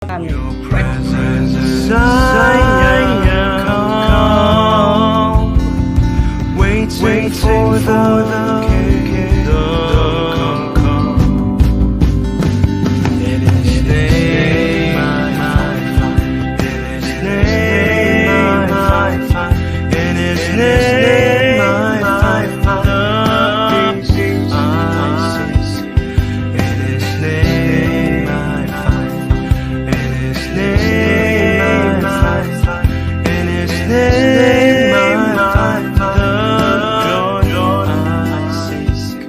Amin. Wait for the kingdom come. In His name I find. In His name I find. In His name I find the peace I seek. In His name I find. In His name I find. In His name I find the joy I seek.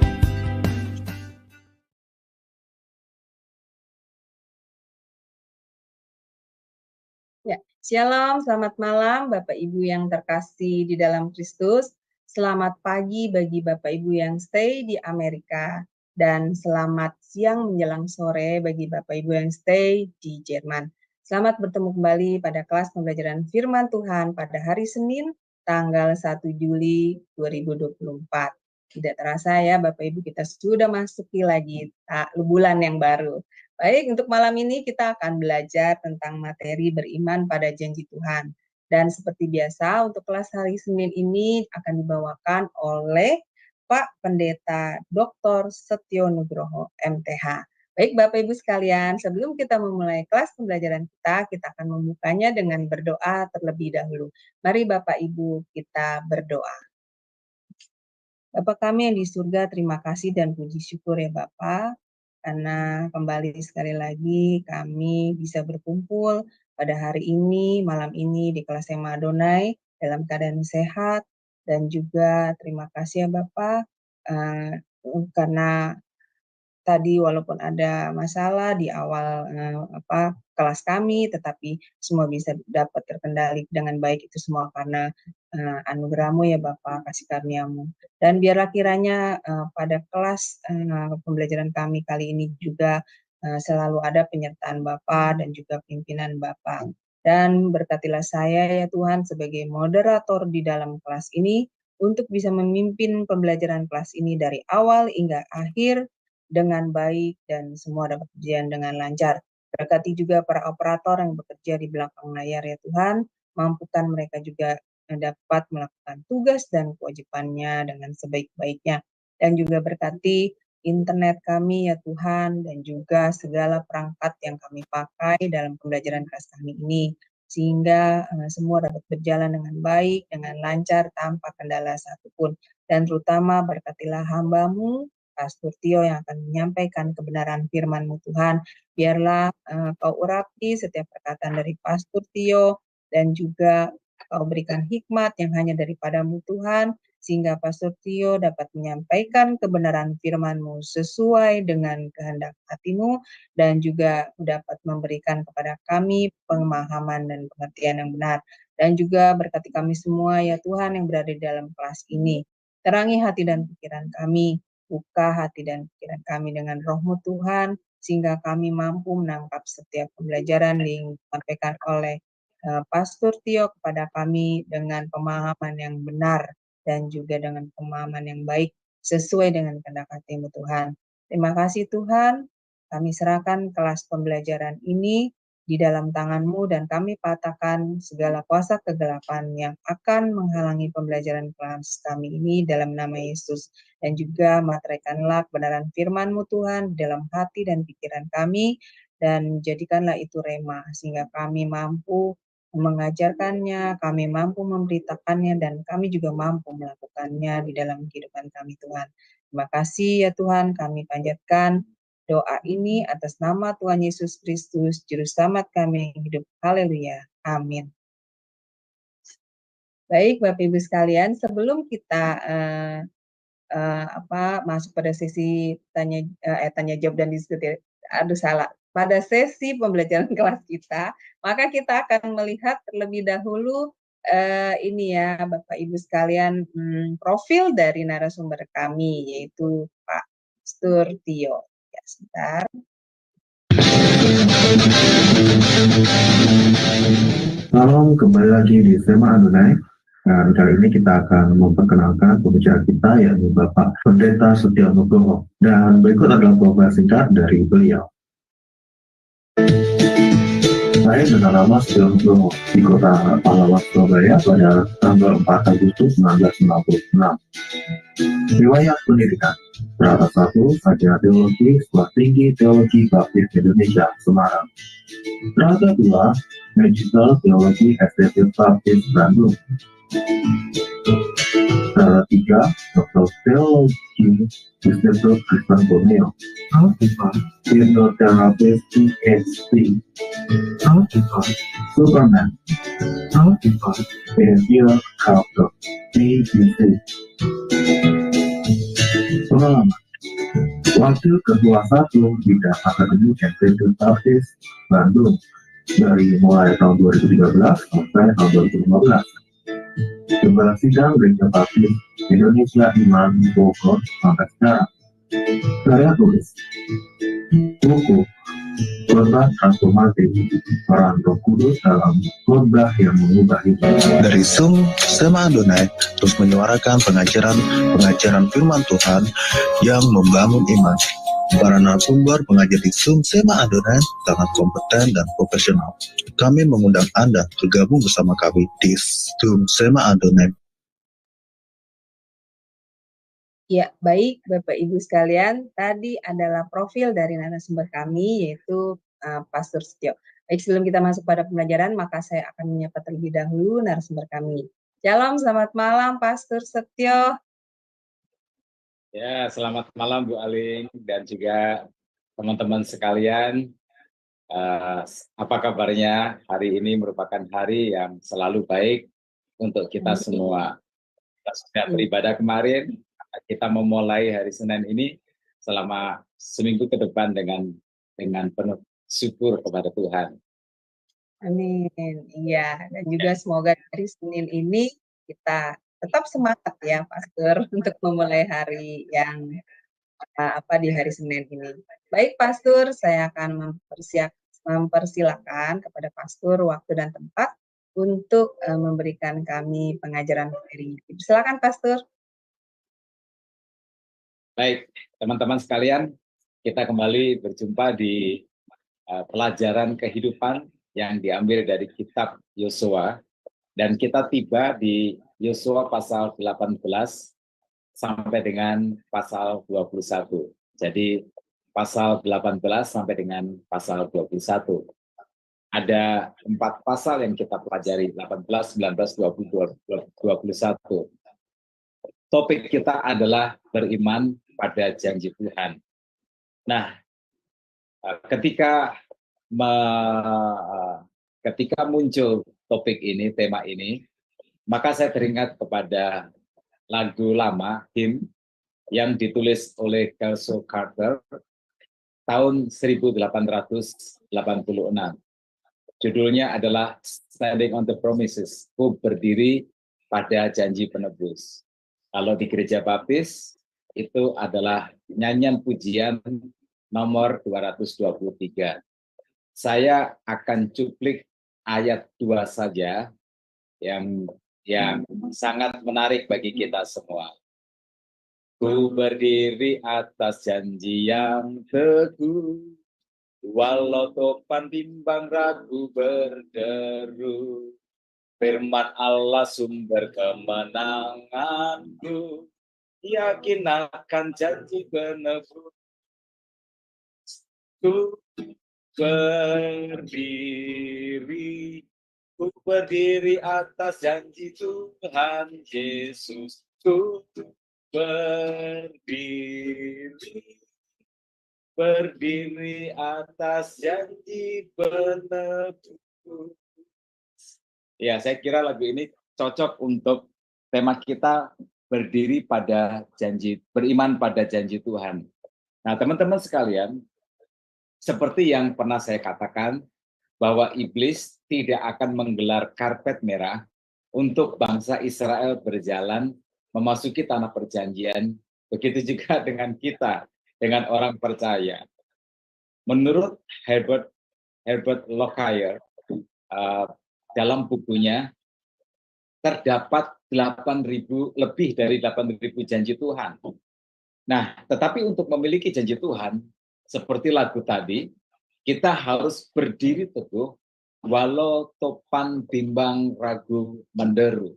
Ya, Shalom, selamat malam Bapak Ibu yang terkasih di dalam Kristus. Selamat pagi bagi Bapak Ibu yang stay di Amerika. Dan selamat siang menjelang sore bagi Bapak Ibu yang stay di Jerman. Selamat bertemu kembali pada kelas pembelajaran firman Tuhan pada hari Senin, tanggal 1 Juli 2024. Tidak terasa ya Bapak Ibu, kita sudah masuki lagi bulan yang baru. Baik, untuk malam ini kita akan belajar tentang materi beriman pada janji Tuhan. Dan seperti biasa, untuk kelas hari Senin ini akan dibawakan oleh Pak Pendeta Dr. Setio Nugroho, MTH. Baik, Bapak Ibu sekalian, sebelum kita memulai kelas pembelajaran kita akan membukanya dengan berdoa terlebih dahulu. Mari Bapak Ibu kita berdoa. Bapak kami yang di surga, terima kasih dan puji syukur ya Bapak, karena kembali sekali lagi kami bisa berkumpul pada hari ini, malam ini di kelas Ema Adonai dalam keadaan sehat, dan juga terima kasih ya Bapak, karena tadi walaupun ada masalah di awal kelas kami, tetapi semua bisa dapat terkendali dengan baik, itu semua karena anugerah-Mu ya Bapak, kasih karunia-Mu. Dan biarlah kiranya pada kelas pembelajaran kami kali ini juga selalu ada penyertaan Bapak dan juga pimpinan Bapak. Dan berkatilah saya ya Tuhan sebagai moderator di dalam kelas ini untuk bisa memimpin pembelajaran kelas ini dari awal hingga akhir dengan baik dan semua dapat berjalan dengan lancar. Berkati juga para operator yang bekerja di belakang layar ya Tuhan, mampukan mereka juga dapat melakukan tugas dan kewajibannya dengan sebaik-baiknya. Dan juga berkati internet kami ya Tuhan, dan juga segala perangkat yang kami pakai dalam pembelajaran kelas kami ini, sehingga semua dapat berjalan dengan baik, dengan lancar, tanpa kendala satupun. Dan terutama berkatilah hamba-Mu, Pastor Tio, yang akan menyampaikan kebenaran firman-Mu Tuhan. Biarlah Kau urapi setiap perkataan dari Pastor Tio, dan juga Kau berikan hikmat yang hanya daripada-Mu Tuhan, sehingga Pastor Tio dapat menyampaikan kebenaran firman-Mu sesuai dengan kehendak hati-Mu, dan juga dapat memberikan kepada kami pemahaman dan pengertian yang benar. Dan juga berkati kami semua ya Tuhan yang berada di dalam kelas ini. Terangi hati dan pikiran kami, buka hati dan pikiran kami dengan Roh-Mu Tuhan, sehingga kami mampu menangkap setiap pembelajaran yang disampaikan oleh Pastor Tio kepada kami dengan pemahaman yang benar dan juga dengan pemahaman yang baik sesuai dengan kehendak hati-Mu Tuhan. Terima kasih Tuhan, kami serahkan kelas pembelajaran ini di dalam tangan-Mu, dan kami patahkan segala kuasa kegelapan yang akan menghalangi pembelajaran kelas kami ini dalam nama Yesus. Dan juga materaikanlah kebenaran firman-Mu Tuhan dalam hati dan pikiran kami, dan jadikanlah itu rema, sehingga kami mampu mengajarkannya, kami mampu memberitakannya, dan kami juga mampu melakukannya di dalam kehidupan kami Tuhan. Terima kasih ya Tuhan, kami panjatkan doa ini atas nama Tuhan Yesus Kristus, Juru Selamat kami yang hidup. Haleluya. Amin. Baik, Bapak Ibu sekalian, sebelum kita masuk pada sesi tanya jawab dan diskusi, pada sesi pembelajaran kelas kita, maka kita akan melihat terlebih dahulu ini ya Bapak Ibu sekalian, profil dari narasumber kami, yaitu Pak Pastor Tio. Ya, sebentar. Salam, kembali lagi di Ema Adonai. Dan kali ini kita akan memperkenalkan pembicara kita, yaitu Bapak Pendeta Setio Nugroho. Dan berikut adalah profil singkat dari beliau. dimulai dengan nama Film Bromo di kota Pahlawan Surabaya pada tanggal 4 Agustus 1996. Riwayat pendidikan: Strata 1, Sarjana Teologi Sekolah Tinggi Teologi Baptis Indonesia, Semarang. Strata 2, Magister Teologi STT Baptis Bandung. Strata 3, Doktor Teologi Institut Kristen Borneo. Hipnoterapis PhD. Superman. Behavior Culture ABC. Pengalaman: Wakil Ketua 1 Bidang Akademik STT Baptis Bandung dari mulai tahun 2013 sampai tahun 2015. Gembala Sidang Gereja Baptis Indonesia Iman Bogor sampai sekarang. Karya tulis: buku Khotbah Transformatif, Peran Roh Kudus dalam Khotbah yang Mengubah Hidup. Dari Zoom, Sema Adonai terus menyuarakan pengajaran firman Tuhan yang membangun iman. Para narasumber pengajar di Zoom Sema Adonai sangat kompeten dan profesional. Kami mengundang Anda bergabung bersama kami di Zoom Sema Adonai. Ya, baik Bapak Ibu sekalian, tadi adalah profil dari narasumber kami, yaitu Pastor Setio. Baik, sebelum kita masuk pada pembelajaran, maka saya akan menyapa terlebih dahulu narasumber kami. Shalom, selamat malam Pastor Setio. Ya, selamat malam Bu Aling dan juga teman-teman sekalian. Apa kabarnya? Hari ini merupakan hari yang selalu baik untuk kita semua. Kita sudah beribadah kemarin, kita memulai hari Senin ini selama seminggu ke depan dengan penuh syukur kepada Tuhan. Amin. Iya, dan juga semoga dari Senin ini kita tetap semangat ya, Pastor, untuk memulai hari yang di hari Senin ini. Baik, Pastor, saya akan mempersilakan kepada Pastor waktu dan tempat untuk memberikan kami pengajaran hari ini. Silakan, Pastor. Baik, teman-teman sekalian, kita kembali berjumpa di pelajaran kehidupan yang diambil dari kitab Yosua, dan kita tiba di Yosua pasal 18 sampai dengan pasal 21. Jadi pasal 18 sampai dengan pasal 21. Ada 4 pasal yang kita pelajari, 18, 19, 20, 21. Topik kita adalah beriman pada janji Tuhan. Nah, ketika muncul topik ini, tema ini, maka saya teringat kepada lagu lama, hymn, yang ditulis oleh Kelso Carter tahun 1886. Judulnya adalah Standing on the Promises, ku berdiri pada janji penebus. Kalau di Gereja Baptis, itu adalah nyanyian pujian nomor 223. Saya akan cuplik ayat 2 saja yang sangat menarik bagi kita semua. Ku berdiri atas janji yang teguh, walau topan bimbang ragu berderu. Firman Allah sumber kemenanganku, yakin akan janji penebus. Ku berdiri atas janji Tuhan Yesus. Ku berdiri atas janji penebus. Ya, saya kira lagu ini cocok untuk tema kita, berdiri pada janji, beriman pada janji Tuhan. Nah, teman-teman sekalian, seperti yang pernah saya katakan, bahwa iblis tidak akan menggelar karpet merah untuk bangsa Israel berjalan memasuki tanah perjanjian, begitu juga dengan kita, dengan orang percaya. Menurut Herbert Lockyer, dalam bukunya, terdapat lebih dari 8.000 janji Tuhan. Nah, tetapi untuk memiliki janji Tuhan, seperti lagu tadi, kita harus berdiri teguh walau topan bimbang ragu menderu.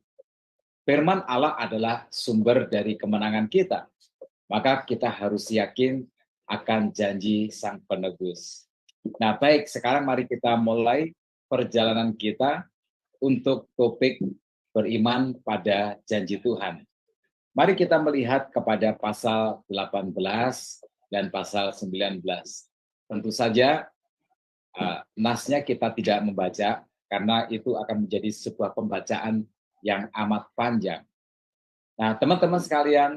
Firman Allah adalah sumber dari kemenangan kita. Maka kita harus yakin akan janji Sang Penebus. Nah, baik, sekarang mari kita mulai perjalanan kita untuk topik beriman pada janji Tuhan. Mari kita melihat kepada pasal 18 dan pasal 19. Tentu saja nasnya kita tidak membaca karena itu akan menjadi sebuah pembacaan yang amat panjang. Nah, teman-teman sekalian,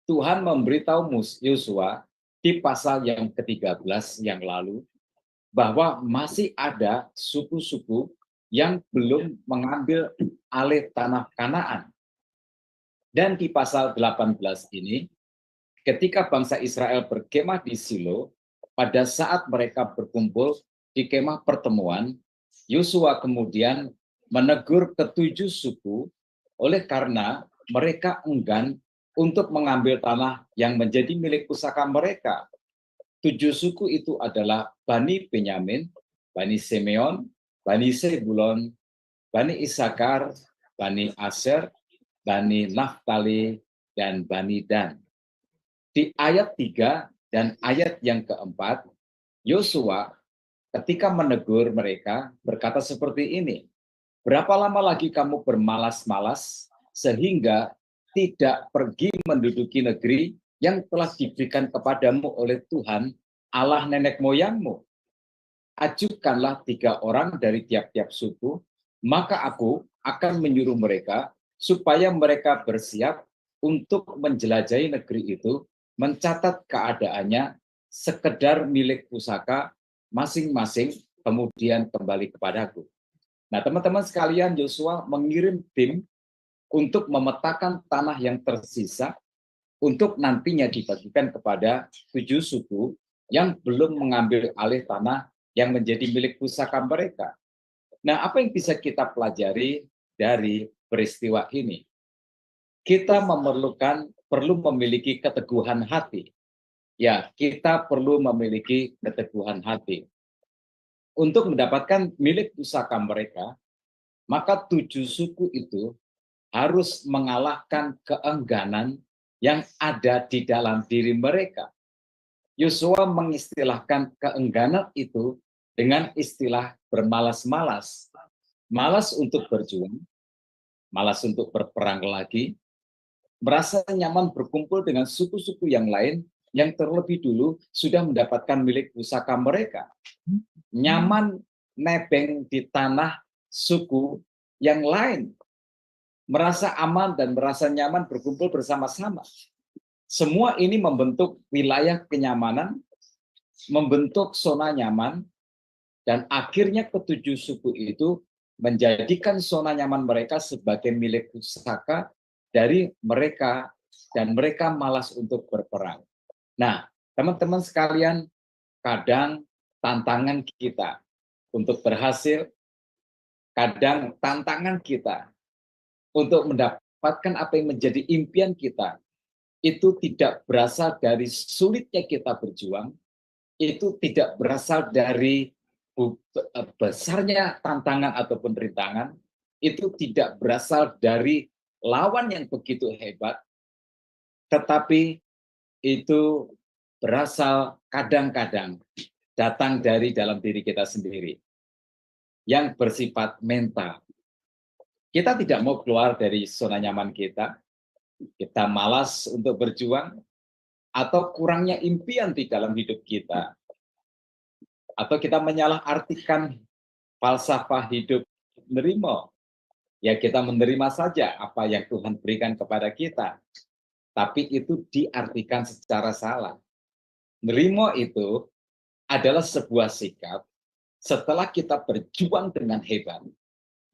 Tuhan memberitahu Yosua di pasal yang ke-13 yang lalu bahwa masih ada suku-suku yang belum mengambil alih tanah Kanaan. Dan di pasal 18 ini, ketika bangsa Israel berkemah di Silo, pada saat mereka berkumpul di kemah pertemuan, Yosua kemudian menegur ketujuh suku oleh karena mereka enggan untuk mengambil tanah yang menjadi milik pusaka mereka. 7 suku itu adalah Bani Benyamin, Bani Simeon, Bani Zebulon, Bani Isakar, Bani Aser, Bani Naftali, dan Bani Dan. Di ayat 3 dan ayat yang keempat, Yosua ketika menegur mereka berkata seperti ini, berapa lama lagi kamu bermalas-malas sehingga tidak pergi menduduki negeri yang telah diberikan kepadamu oleh Tuhan, Allah nenek moyangmu? Ajukanlah 3 orang dari tiap-tiap suku, maka aku akan menyuruh mereka supaya mereka bersiap untuk menjelajahi negeri itu, mencatat keadaannya, sekedar milik pusaka masing-masing, kemudian kembali kepadaku. Nah, teman-teman sekalian, Yosua mengirim tim untuk memetakan tanah yang tersisa untuk nantinya dibagikan kepada 7 suku yang belum mengambil alih tanah yang menjadi milik pusaka mereka. Nah, apa yang bisa kita pelajari dari peristiwa ini? Kita perlu memiliki keteguhan hati. Ya, kita perlu memiliki keteguhan hati. Untuk mendapatkan milik pusaka mereka, maka 7 suku itu harus mengalahkan keengganan yang ada di dalam diri mereka. Yosua mengistilahkan keengganan itu dengan istilah bermalas-malas. Malas untuk berjuang, malas untuk berperang lagi, merasa nyaman berkumpul dengan suku-suku yang lain yang terlebih dulu sudah mendapatkan milik pusaka mereka. Nyaman nebeng di tanah suku yang lain, merasa aman dan merasa nyaman berkumpul bersama-sama. Semua ini membentuk wilayah kenyamanan, membentuk zona nyaman, dan akhirnya ke-7 suku itu menjadikan zona nyaman mereka sebagai milik pusaka dari mereka, dan mereka malas untuk berperang. Nah, teman-teman sekalian, kadang tantangan kita untuk berhasil, kadang tantangan kita untuk mendapatkan apa yang menjadi impian kita, itu tidak berasal dari sulitnya kita berjuang, itu tidak berasal dari besarnya tantangan ataupun rintangan, itu tidak berasal dari lawan yang begitu hebat, tetapi itu berasal kadang-kadang datang dari dalam diri kita sendiri, yang bersifat mental. Kita tidak mau keluar dari zona nyaman kita malas untuk berjuang, atau kurangnya impian di dalam hidup kita, atau kita menyalahartikan falsafah hidup menerima. Ya, kita menerima saja apa yang Tuhan berikan kepada kita, tapi itu diartikan secara salah. Nerimo itu adalah sebuah sikap setelah kita berjuang dengan hebat,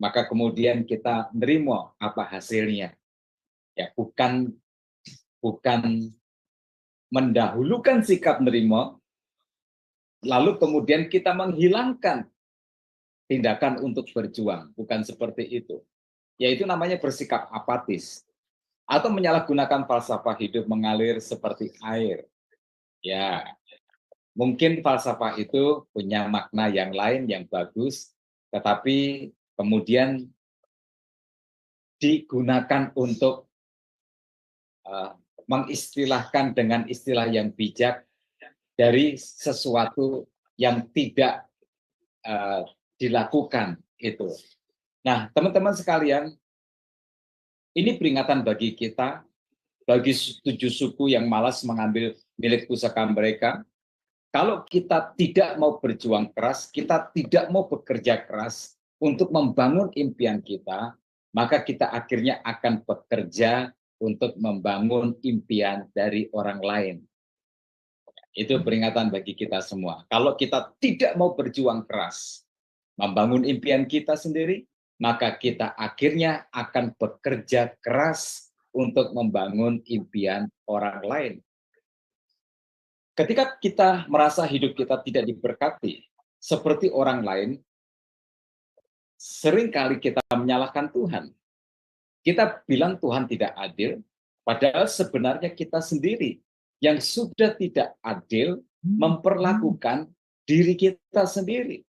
maka kemudian kita nerimo apa hasilnya. Ya, bukan mendahulukan sikap nerimo, lalu kemudian kita menghilangkan tindakan untuk berjuang. Bukan seperti itu. Yaitu namanya bersikap apatis. Atau menyalahgunakan falsafah hidup mengalir seperti air. Ya, mungkin falsafah itu punya makna yang lain yang bagus, tetapi kemudian digunakan untuk mengistilahkan dengan istilah yang bijak dari sesuatu yang tidak dilakukan itu. Nah, teman-teman sekalian, ini peringatan bagi kita, bagi 7 suku yang malas mengambil milik pusaka mereka. Kalau kita tidak mau berjuang keras, kita tidak mau bekerja keras untuk membangun impian kita, maka kita akhirnya akan bekerja untuk membangun impian dari orang lain. Itu peringatan bagi kita semua. Kalau kita tidak mau berjuang keras, membangun impian kita sendiri, maka kita akhirnya akan bekerja keras untuk membangun impian orang lain. Ketika kita merasa hidup kita tidak diberkati seperti orang lain, seringkali kita menyalahkan Tuhan. Kita bilang Tuhan tidak adil, padahal sebenarnya kita sendiri yang sudah tidak adil memperlakukan diri kita sendiri.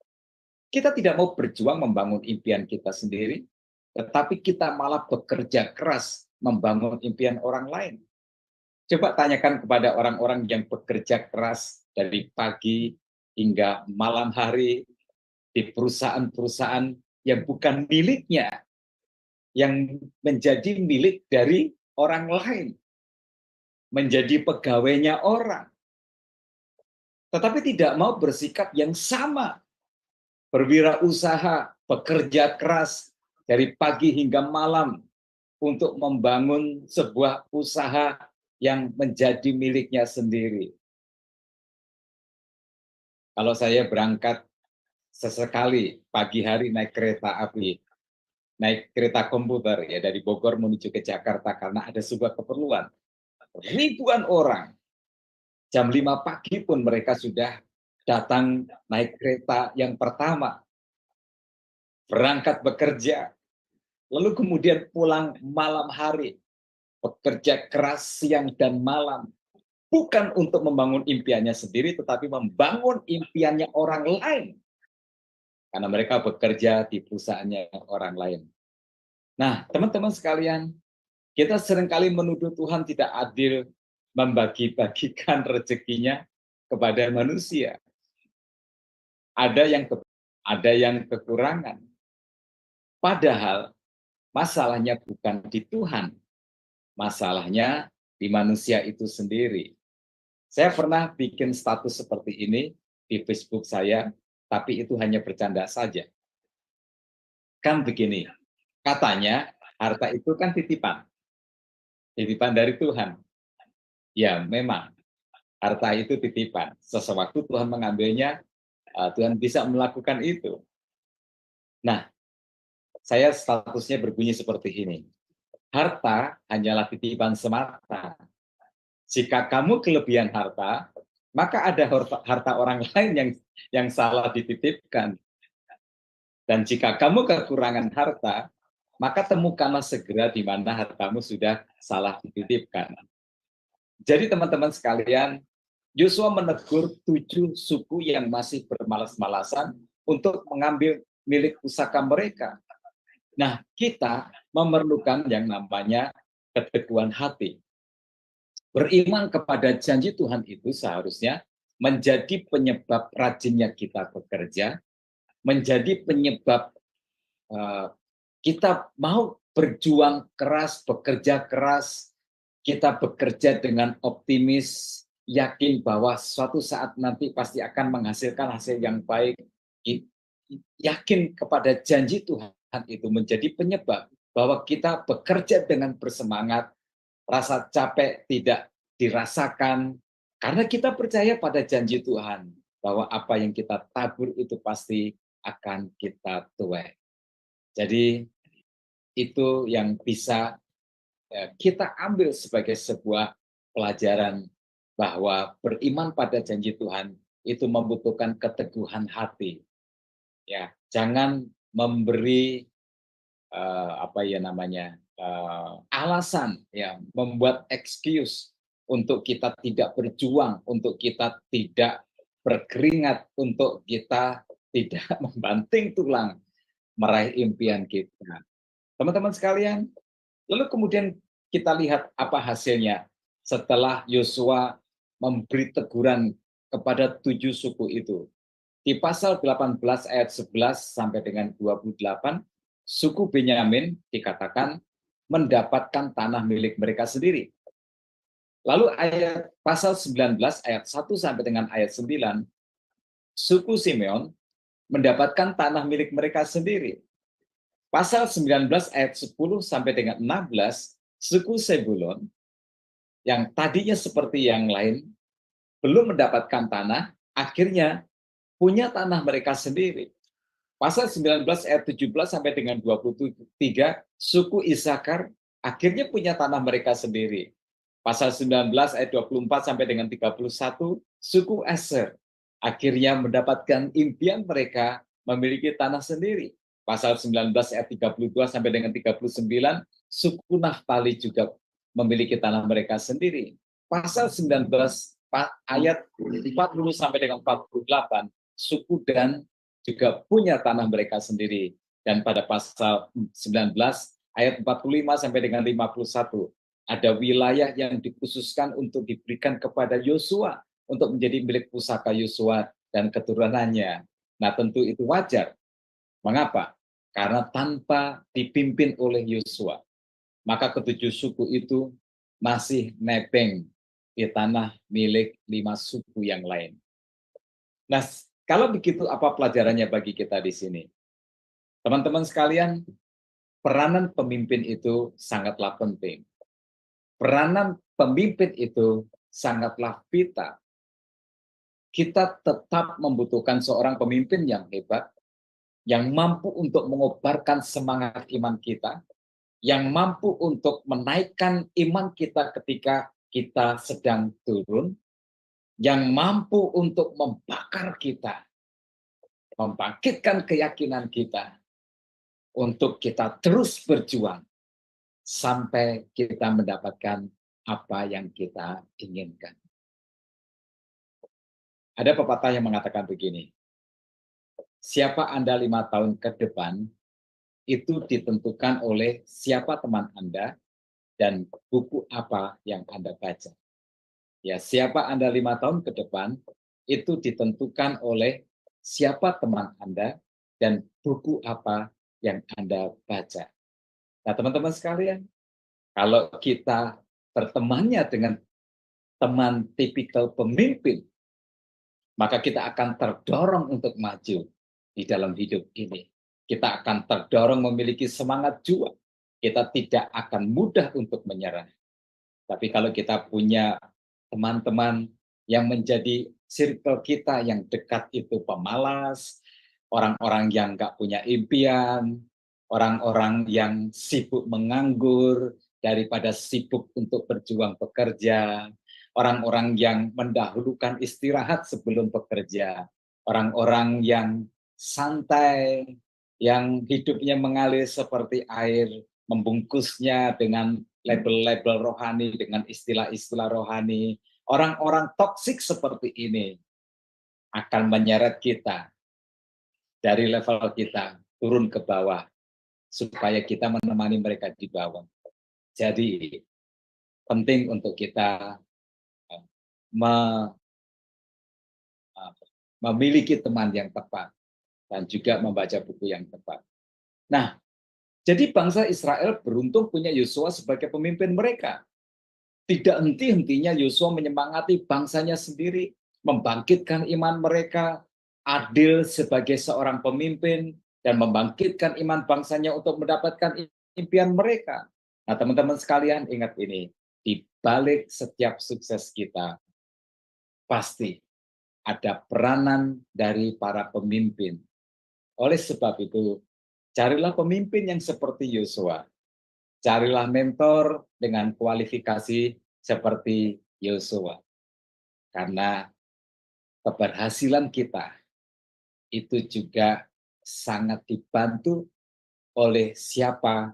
Kita tidak mau berjuang membangun impian kita sendiri, tetapi kita malah bekerja keras membangun impian orang lain. Coba tanyakan kepada orang-orang yang bekerja keras dari pagi hingga malam hari di perusahaan-perusahaan yang bukan miliknya, yang menjadi milik dari orang lain, menjadi pegawainya orang, tetapi tidak mau bersikap yang sama, berwirausaha, bekerja keras dari pagi hingga malam untuk membangun sebuah usaha yang menjadi miliknya sendiri. Kalau saya berangkat sesekali pagi hari naik kereta api, naik kereta komuter ya dari Bogor menuju ke Jakarta karena ada sebuah keperluan. Ribuan orang, jam 5 pagi pun mereka sudah datang naik kereta yang pertama, berangkat bekerja, lalu kemudian pulang malam hari, bekerja keras siang dan malam, bukan untuk membangun impiannya sendiri, tetapi membangun impiannya orang lain. Karena mereka bekerja di perusahaannya orang lain. Nah, teman-teman sekalian, kita seringkali menuduh Tuhan tidak adil membagi-bagikan rezekinya kepada manusia. Ada yang kekurangan. Padahal masalahnya bukan di Tuhan, masalahnya di manusia itu sendiri. Saya pernah bikin status seperti ini di Facebook saya, tapi itu hanya bercanda saja. Kan begini, katanya harta itu kan titipan dari Tuhan. Ya memang, harta itu titipan. Sewaktu Tuhan mengambilnya, Tuhan bisa melakukan itu. Nah, saya statusnya berbunyi seperti ini. Harta hanyalah titipan semata. Jika kamu kelebihan harta, maka ada harta orang lain yang salah dititipkan. Dan jika kamu kekurangan harta, maka temukanlah segera di mana hartamu sudah salah dititipkan. Jadi teman-teman sekalian, Yosua menegur 7 suku yang masih bermalas-malasan untuk mengambil milik pusaka mereka. Nah, kita memerlukan yang namanya keteguhan hati. Beriman kepada janji Tuhan itu seharusnya menjadi penyebab rajinnya kita bekerja, menjadi penyebab kita mau berjuang keras, bekerja keras, kita bekerja dengan optimis, yakin bahwa suatu saat nanti pasti akan menghasilkan hasil yang baik, yakin kepada janji Tuhan itu menjadi penyebab bahwa kita bekerja dengan bersemangat, rasa capek tidak dirasakan, karena kita percaya pada janji Tuhan, bahwa apa yang kita tabur itu pasti akan kita tuai. Jadi itu yang bisa kita ambil sebagai sebuah pelajaran bahwa beriman pada janji Tuhan itu membutuhkan keteguhan hati. Ya, jangan memberi alasan, ya, membuat excuse untuk kita tidak berjuang, untuk kita tidak berkeringat, untuk kita tidak membanting tulang meraih impian kita. Teman-teman sekalian, lalu kemudian kita lihat apa hasilnya setelah Yosua memberi teguran kepada 7 suku itu. Di pasal 18 ayat 11 sampai dengan 28, suku Benyamin dikatakan mendapatkan tanah milik mereka sendiri. Lalu ayat pasal 19 ayat 1 sampai dengan ayat 9, suku Simeon mendapatkan tanah milik mereka sendiri. Pasal 19 ayat 10 sampai dengan 16, suku Sebulon yang tadinya seperti yang lain belum mendapatkan tanah, akhirnya punya tanah mereka sendiri. Pasal 19 ayat 17 sampai dengan 23, suku Isakar akhirnya punya tanah mereka sendiri. Pasal 19 ayat 24 sampai dengan 31, suku Aser akhirnya mendapatkan impian mereka memiliki tanah sendiri. Pasal 19 ayat 32 sampai dengan 39, suku Naftali juga memiliki tanah mereka sendiri. Pasal 19 ayat 40 sampai dengan 48, suku Dan juga punya tanah mereka sendiri. Dan pada pasal 19 ayat 45 sampai dengan 51, ada wilayah yang dikhususkan untuk diberikan kepada Yosua untuk menjadi milik pusaka Yosua dan keturunannya. Nah, tentu itu wajar. Mengapa? Karena tanpa dipimpin oleh Yosua, maka ketujuh suku itu masih nebeng di tanah milik 5 suku yang lain. Nah, kalau begitu apa pelajarannya bagi kita di sini? Teman-teman sekalian, peranan pemimpin itu sangatlah penting. Peranan pemimpin itu sangatlah vital. Kita tetap membutuhkan seorang pemimpin yang hebat, yang mampu untuk mengobarkan semangat iman kita, yang mampu untuk menaikkan iman kita ketika kita sedang turun, yang mampu untuk membakar kita, membangkitkan keyakinan kita, untuk kita terus berjuang sampai kita mendapatkan apa yang kita inginkan. Ada pepatah yang mengatakan begini, siapa Anda 5 tahun ke depan, itu ditentukan oleh siapa teman Anda dan buku apa yang Anda baca. Ya, siapa Anda 5 tahun ke depan, itu ditentukan oleh siapa teman Anda dan buku apa yang Anda baca. Nah, teman-teman sekalian, kalau kita bertemannya dengan teman tipikal pemimpin, maka kita akan terdorong untuk maju di dalam hidup ini. Kita akan terdorong memiliki semangat juang. Kita tidak akan mudah untuk menyerah. Tapi kalau kita punya teman-teman yang menjadi circle kita yang dekat itu pemalas, orang-orang yang nggak punya impian, orang-orang yang sibuk menganggur daripada sibuk untuk berjuang bekerja, orang-orang yang mendahulukan istirahat sebelum bekerja, orang-orang yang santai, yang hidupnya mengalir seperti air, membungkusnya dengan label-label rohani, dengan istilah-istilah rohani. Orang-orang toksik seperti ini akan menyeret kita dari level kita turun ke bawah, supaya kita menemani mereka di bawah. Jadi penting untuk kita memiliki teman yang tepat dan juga membaca buku yang tepat. Nah, jadi bangsa Israel beruntung punya Yosua sebagai pemimpin mereka. Tidak henti-hentinya Yosua menyemangati bangsanya sendiri, membangkitkan iman mereka, adil sebagai seorang pemimpin, dan membangkitkan iman bangsanya untuk mendapatkan impian mereka. Nah, teman-teman sekalian, ingat ini, di balik setiap sukses kita, pasti ada peranan dari para pemimpin. Oleh sebab itu, carilah pemimpin yang seperti Yosua. Carilah mentor dengan kualifikasi seperti Yosua. Karena keberhasilan kita itu juga sangat dibantu oleh siapa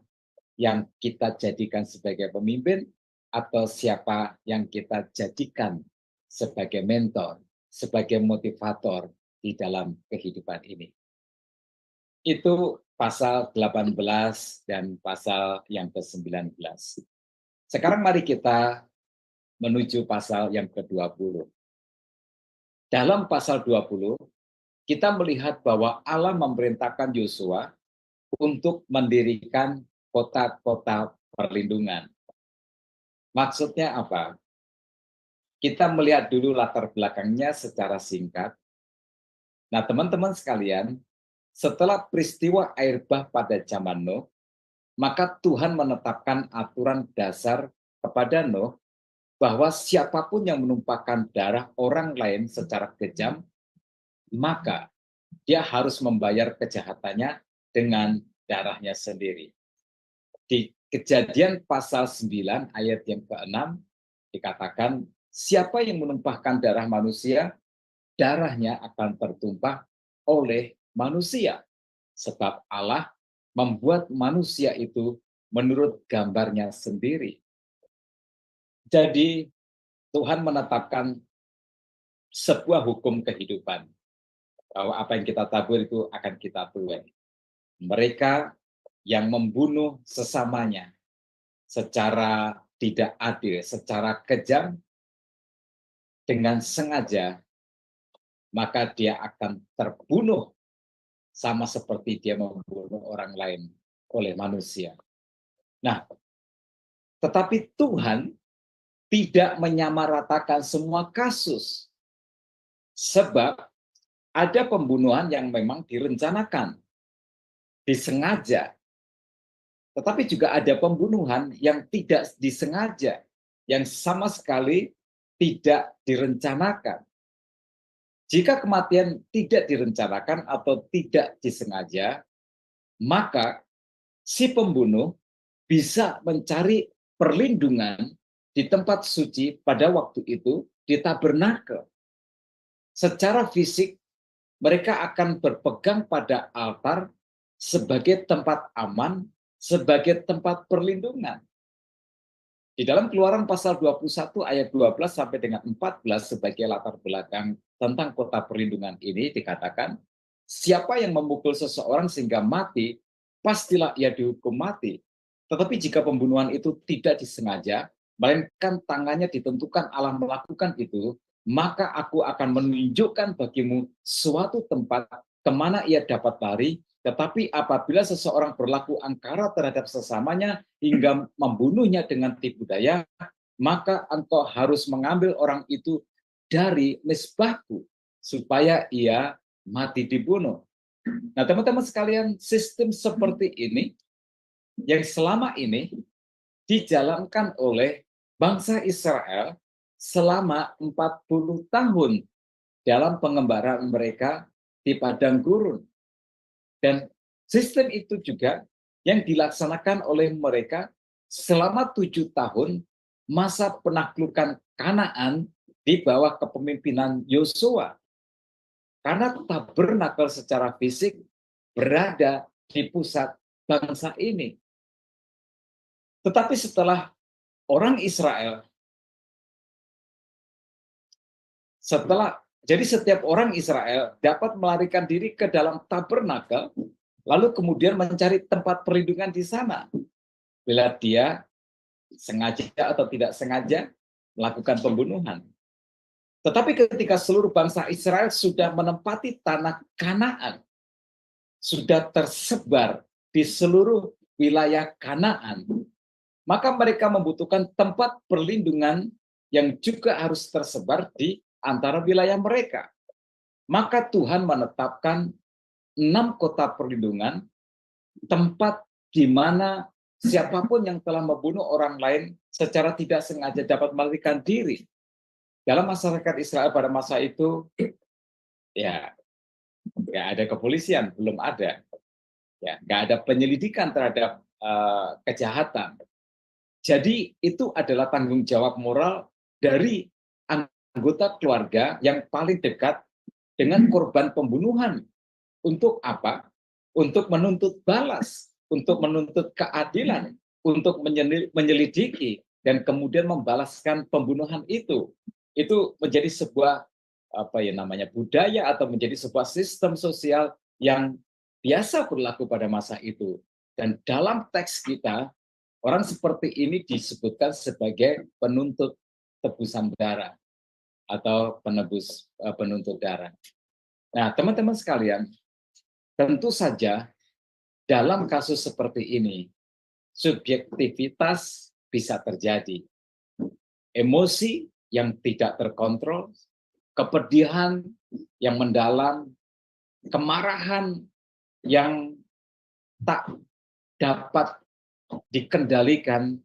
yang kita jadikan sebagai pemimpin atau siapa yang kita jadikan sebagai mentor, sebagai motivator di dalam kehidupan ini. Itu pasal 18 dan pasal yang ke-19. Sekarang mari kita menuju pasal yang ke-20. Dalam pasal 20, kita melihat bahwa Allah memerintahkan Yosua untuk mendirikan kota-kota perlindungan. Maksudnya apa? Kita melihat dulu latar belakangnya secara singkat. Nah, teman-teman sekalian, setelah peristiwa air bah pada zaman Nuh, maka Tuhan menetapkan aturan dasar kepada Nuh bahwa siapapun yang menumpahkan darah orang lain secara kejam, maka dia harus membayar kejahatannya dengan darahnya sendiri. Di Kejadian pasal 9 ayat yang ke-6 dikatakan, siapa yang menumpahkan darah manusia, darahnya akan tertumpah oleh manusia. Sebab Allah membuat manusia itu menurut gambarnya sendiri. Jadi Tuhan menetapkan sebuah hukum kehidupan. Bahwa apa yang kita tabur itu akan kita tuai. Mereka yang membunuh sesamanya secara tidak adil, secara kejam, dengan sengaja, maka dia akan terbunuh sama seperti dia membunuh orang lain oleh manusia. Nah, tetapi Tuhan tidak menyamaratakan semua kasus. Sebab ada pembunuhan yang memang direncanakan, disengaja. Tetapi juga ada pembunuhan yang tidak disengaja, yang sama sekali tidak direncanakan. Jika kematian tidak direncanakan atau tidak disengaja, maka si pembunuh bisa mencari perlindungan di tempat suci pada waktu itu di tabernakel. Secara fisik, mereka akan berpegang pada altar sebagai tempat aman, sebagai tempat perlindungan. Di dalam Keluaran pasal 21 ayat 12 sampai dengan 14 sebagai latar belakang tentang kota perlindungan ini dikatakan, siapa yang memukul seseorang sehingga mati, pastilah ia dihukum mati. Tetapi jika pembunuhan itu tidak disengaja, melainkan tangannya ditentukan Allah melakukan itu, maka aku akan menunjukkan bagimu suatu tempat kemana ia dapat lari. Tetapi apabila seseorang berlaku angkara terhadap sesamanya hingga membunuhnya dengan tipu daya, maka engkau harus mengambil orang itu dari mezbahku supaya ia mati dibunuh. Nah, teman-teman sekalian, sistem seperti ini yang selama ini dijalankan oleh bangsa Israel selama 40 tahun dalam pengembaraan mereka di padang gurun. Dan sistem itu juga yang dilaksanakan oleh mereka selama 7 tahun masa penaklukan Kanaan di bawah kepemimpinan Yosua. Karena tabernakel secara fisik berada di pusat bangsa ini. Tetapi setelah orang Israel, jadi setiap orang Israel dapat melarikan diri ke dalam tabernakel, lalu kemudian mencari tempat perlindungan di sana. Bila dia sengaja atau tidak sengaja melakukan pembunuhan. Tetapi ketika seluruh bangsa Israel sudah menempati tanah Kanaan, sudah tersebar di seluruh wilayah Kanaan, maka mereka membutuhkan tempat perlindungan yang juga harus tersebar di antara wilayah mereka. Maka Tuhan menetapkan 6 kota perlindungan, tempat di mana siapapun yang telah membunuh orang lain secara tidak sengaja dapat melarikan diri. Dalam masyarakat Israel pada masa itu, ya ada kepolisian, belum ada. Ya, nggak ada penyelidikan terhadap kejahatan. Jadi itu adalah tanggung jawab moral dari anggota keluarga yang paling dekat dengan korban pembunuhan. Untuk apa? Untuk menuntut balas, untuk menuntut keadilan, untuk menyelidiki dan kemudian membalaskan pembunuhan itu. Itu menjadi sebuah budaya atau menjadi sebuah sistem sosial yang biasa berlaku pada masa itu. Dan dalam teks kita, orang seperti ini disebutkan sebagai penuntut tebusan darah atau penuntut darah. Nah, teman-teman sekalian, tentu saja dalam kasus seperti ini, subjektivitas bisa terjadi. Emosi yang tidak terkontrol, kepedihan yang mendalam, kemarahan yang tak dapat dikendalikan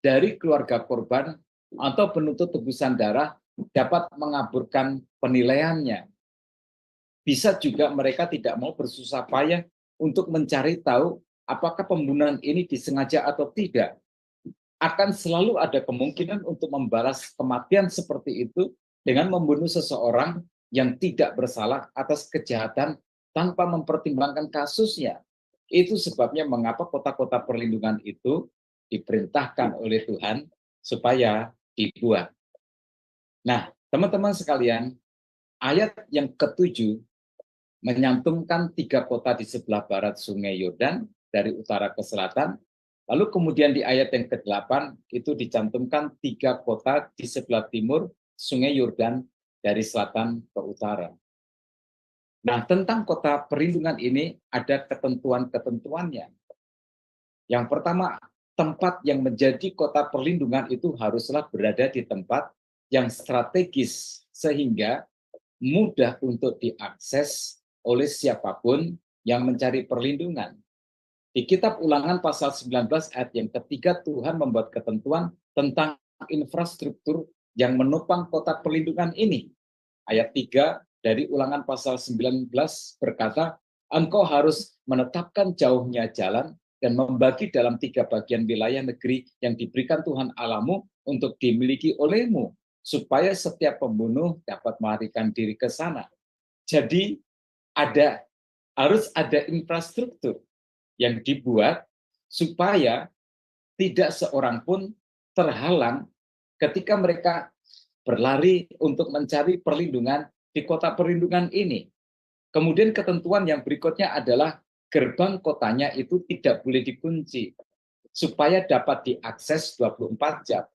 dari keluarga korban atau penuntut tebusan darah dapat mengaburkan penilaiannya. Bisa juga mereka tidak mau bersusah payah untuk mencari tahu apakah pembunuhan ini disengaja atau tidak. Akan selalu ada kemungkinan untuk membalas kematian seperti itu dengan membunuh seseorang yang tidak bersalah atas kejahatan tanpa mempertimbangkan kasusnya. Itu sebabnya mengapa kota-kota perlindungan itu diperintahkan oleh Tuhan supaya dibuat. Nah, teman-teman sekalian, ayat yang ke-7 menyantumkan 3 kota di sebelah barat Sungai Yordan dari utara ke selatan. Lalu kemudian di ayat yang ke-8 itu dicantumkan 3 kota di sebelah timur Sungai Yordan dari selatan ke utara. Nah, tentang kota perlindungan ini ada ketentuan-ketentuannya. Yang pertama, tempat yang menjadi kota perlindungan itu haruslah berada di tempat yang strategis sehingga mudah untuk diakses oleh siapapun yang mencari perlindungan. Di kitab Ulangan pasal 19 ayat yang ketiga, Tuhan membuat ketentuan tentang infrastruktur yang menopang kota perlindungan ini. Ayat 3 dari Ulangan pasal 19 berkata, engkau harus menetapkan jauhnya jalan dan membagi dalam 3 bagian wilayah negeri yang diberikan Tuhan Allahmu untuk dimiliki olehmu, supaya setiap pembunuh dapat melarikan diri ke sana. Jadi harus ada infrastruktur yang dibuat supaya tidak seorang pun terhalang ketika mereka berlari untuk mencari perlindungan di kota perlindungan ini. Kemudian ketentuan yang berikutnya adalah gerbang kotanya itu tidak boleh dikunci supaya dapat diakses 24 jam.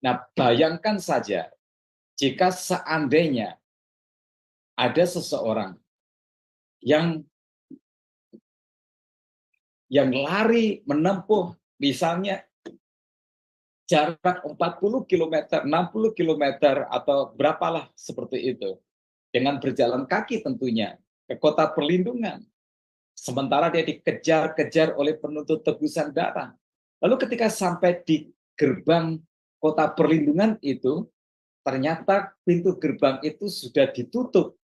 Nah, bayangkan saja jika seandainya ada seseorang yang lari menempuh misalnya jarak 40 km, 60 km atau berapalah seperti itu. Dengan berjalan kaki tentunya ke kota perlindungan. Sementara dia dikejar-kejar oleh penuntut tebusan darah. Lalu ketika sampai di gerbang kota perlindungan itu, ternyata pintu gerbang itu sudah ditutup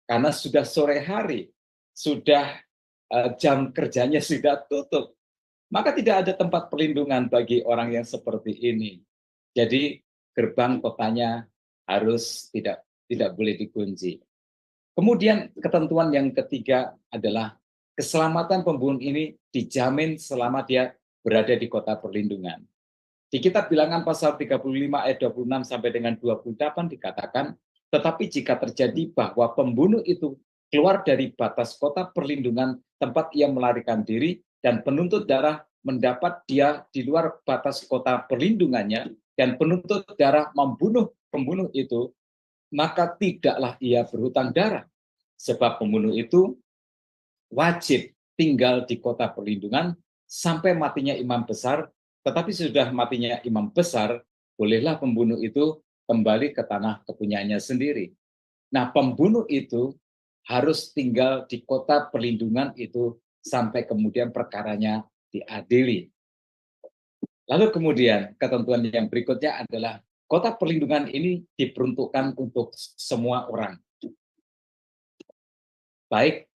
karena sudah sore hari, sudah jam kerjanya sudah tutup. Maka tidak ada tempat perlindungan bagi orang yang seperti ini. Jadi gerbang kotanya harus tidak boleh dikunci. Kemudian ketentuan yang ketiga adalah keselamatan pembunuh ini dijamin selama dia berada di kota perlindungan. Di kitab Bilangan pasal 35 ayat 26 sampai dengan 28 dikatakan, tetapi jika terjadi bahwa pembunuh itu keluar dari batas kota perlindungan tempat ia melarikan diri dan penuntut darah mendapat dia di luar batas kota perlindungannya dan penuntut darah membunuh pembunuh itu, maka tidaklah ia berhutang darah. Sebab pembunuh itu wajib tinggal di kota perlindungan sampai matinya imam besar, tetapi sudah matinya imam besar, bolehlah pembunuh itu kembali ke tanah kepunyaannya sendiri. Nah, pembunuh itu harus tinggal di kota perlindungan itu sampai kemudian perkaranya diadili. Lalu kemudian ketentuan yang berikutnya adalah kota perlindungan ini diperuntukkan untuk semua orang. Baik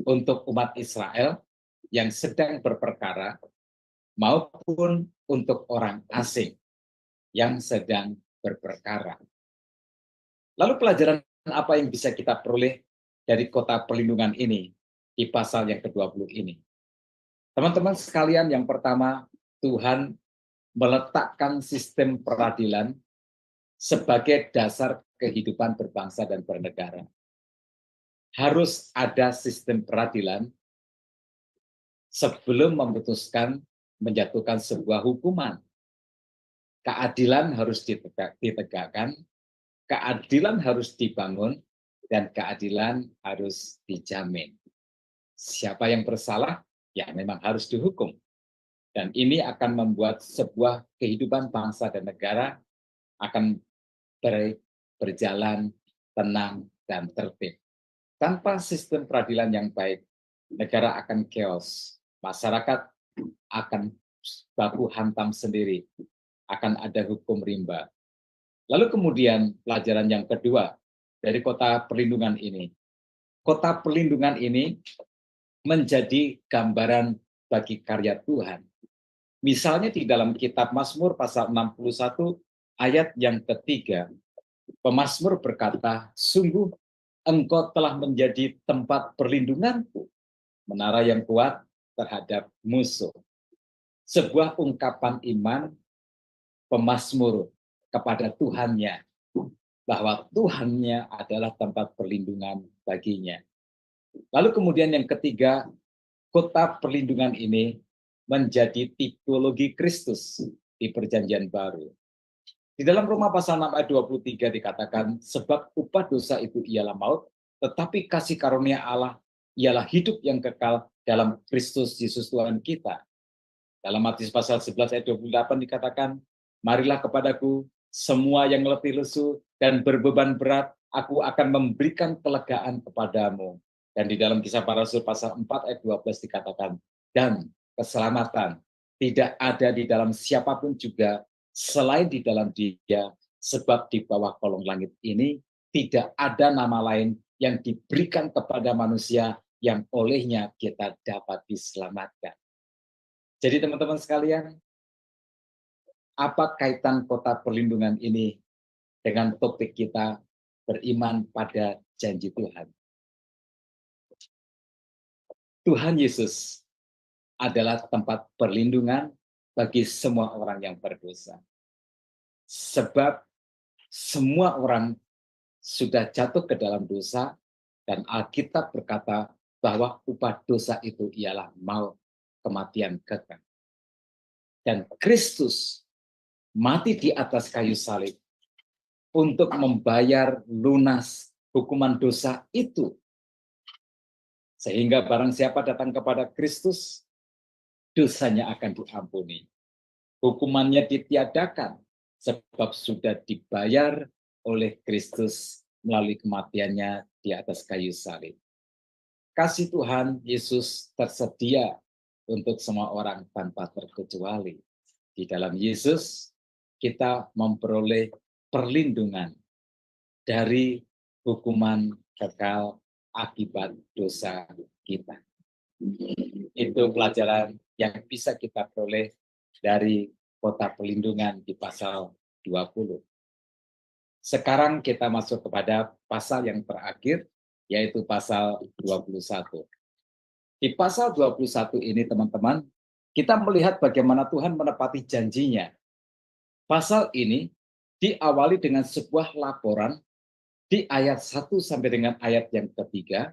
untuk umat Israel yang sedang berperkara maupun untuk orang asing yang sedang berperkara. Lalu pelajaran apa yang bisa kita peroleh dari kota perlindungan ini di pasal yang ke-20 ini? Teman-teman sekalian, yang pertama, Tuhan meletakkan sistem peradilan sebagai dasar kehidupan berbangsa dan bernegara. Harus ada sistem peradilan sebelum memutuskan menjatuhkan sebuah hukuman. Keadilan harus ditegakkan, keadilan harus dibangun, dan keadilan harus dijamin. Siapa yang bersalah, ya memang harus dihukum. Dan ini akan membuat sebuah kehidupan bangsa dan negara akan berjalan tenang dan tertib. Tanpa sistem peradilan yang baik, negara akan chaos. Masyarakat akan baku hantam sendiri. Akan ada hukum rimba. Lalu kemudian pelajaran yang kedua dari kota perlindungan ini. Kota perlindungan ini menjadi gambaran bagi karya Tuhan. Misalnya di dalam kitab Mazmur pasal 61 ayat yang ketiga, pemazmur berkata, sungguh engkau telah menjadi tempat perlindunganku, menara yang kuat terhadap musuh. Sebuah ungkapan iman pemazmur kepada Tuhannya, bahwa Tuhannya adalah tempat perlindungan baginya. Lalu kemudian yang ketiga, kota perlindungan ini menjadi tipologi Kristus di Perjanjian Baru. Di dalam Roma pasal 6 ayat 23 dikatakan, sebab upah dosa itu ialah maut, tetapi kasih karunia Allah ialah hidup yang kekal dalam Kristus Yesus Tuhan kita. Dalam Matius pasal 11 ayat 28 dikatakan, marilah kepadaku semua yang letih lesu dan berbeban berat, aku akan memberikan kelegaan kepadamu. Dan di dalam Kisah Para Rasul pasal 4 ayat 12 dikatakan, dan keselamatan tidak ada di dalam siapapun juga selain di dalam Dia, sebab di bawah kolong langit ini tidak ada nama lain yang diberikan kepada manusia yang olehnya kita dapat diselamatkan. Jadi teman-teman sekalian, apa kaitan kota perlindungan ini dengan topik kita beriman pada janji Tuhan? Tuhan Yesus adalah tempat perlindungan bagi semua orang yang berdosa. Sebab semua orang sudah jatuh ke dalam dosa, dan Alkitab berkata bahwa upah dosa itu ialah maut, kematian kekal. Dan Kristus mati di atas kayu salib untuk membayar lunas hukuman dosa itu. Sehingga barang siapa datang kepada Kristus, dosanya akan diampuni. Hukumannya ditiadakan, sebab sudah dibayar oleh Kristus melalui kematiannya di atas kayu salib. Kasih Tuhan Yesus tersedia untuk semua orang tanpa terkecuali. Di dalam Yesus, kita memperoleh perlindungan dari hukuman kekal akibat dosa kita. Itu pelajaran yang bisa kita peroleh dari kota perlindungan di pasal 20. Sekarang kita masuk kepada pasal yang terakhir, yaitu pasal 21. Di pasal 21 ini teman-teman, kita melihat bagaimana Tuhan menepati janjinya. Pasal ini diawali dengan sebuah laporan di ayat 1 sampai dengan ayat yang ketiga.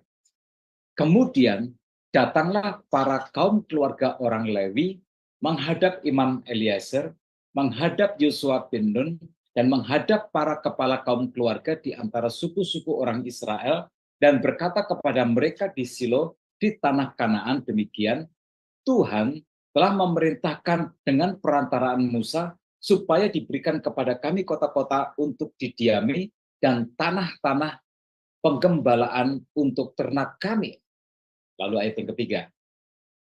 Kemudian datanglah para kaum keluarga orang Lewi menghadap Imam Eliezer, menghadap Yosua bin Nun, dan menghadap para kepala kaum keluarga di antara suku-suku orang Israel, dan berkata kepada mereka di Silo di tanah Kanaan demikian, Tuhan telah memerintahkan dengan perantaraan Musa supaya diberikan kepada kami kota-kota untuk didiami dan tanah-tanah penggembalaan untuk ternak kami. Lalu ayat yang ketiga,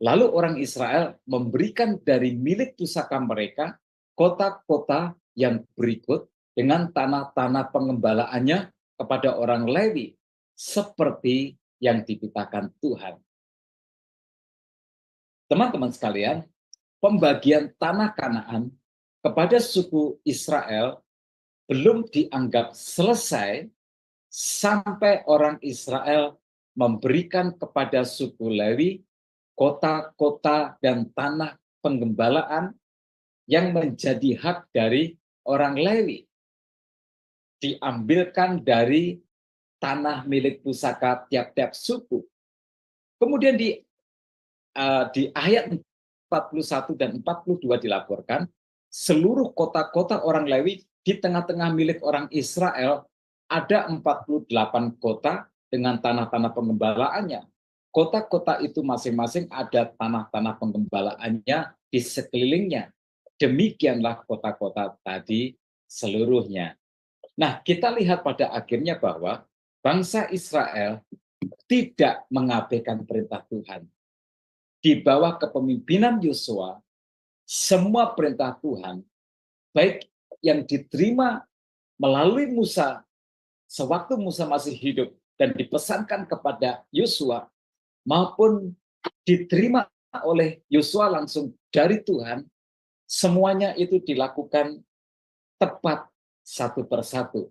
lalu orang Israel memberikan dari milik pusaka mereka kota-kota yang berikut dengan tanah-tanah pengembalaannya kepada orang Lewi, seperti yang dititahkan Tuhan. Teman-teman sekalian, pembagian tanah Kanaan kepada suku Israel belum dianggap selesai sampai orang Israel memberikan kepada suku Lewi kota-kota dan tanah penggembalaan yang menjadi hak dari orang Lewi. Diambilkan dari tanah milik pusaka tiap-tiap suku. Kemudian di di ayat 41 dan 42 dilaporkan, seluruh kota-kota orang Lewi di tengah-tengah milik orang Israel ada 48 kota dengan tanah-tanah pengembalaannya. Kota-kota itu masing-masing ada tanah-tanah pengembalaannya di sekelilingnya. Demikianlah kota-kota tadi seluruhnya. Nah, kita lihat pada akhirnya bahwa bangsa Israel tidak mengabaikan perintah Tuhan. Di bawah kepemimpinan Yosua, semua perintah Tuhan, baik yang diterima melalui Musa, sewaktu Musa masih hidup dan dipesankan kepada Yosua, maupun diterima oleh Yosua langsung dari Tuhan, semuanya itu dilakukan tepat satu persatu.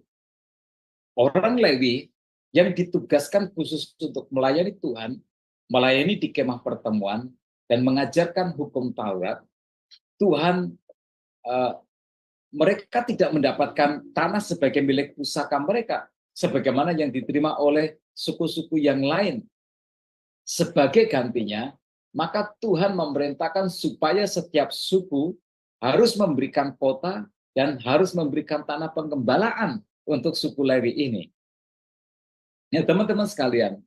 Orang Lewi yang ditugaskan khusus untuk melayani Tuhan, melayani di kemah pertemuan, dan mengajarkan hukum Taurat, Tuhan mereka tidak mendapatkan tanah sebagai milik pusaka mereka, sebagaimana yang diterima oleh suku-suku yang lain. Sebagai gantinya, maka Tuhan memerintahkan supaya setiap suku harus memberikan kota dan harus memberikan tanah penggembalaan untuk suku Lewi ini. Ya, teman-teman sekalian,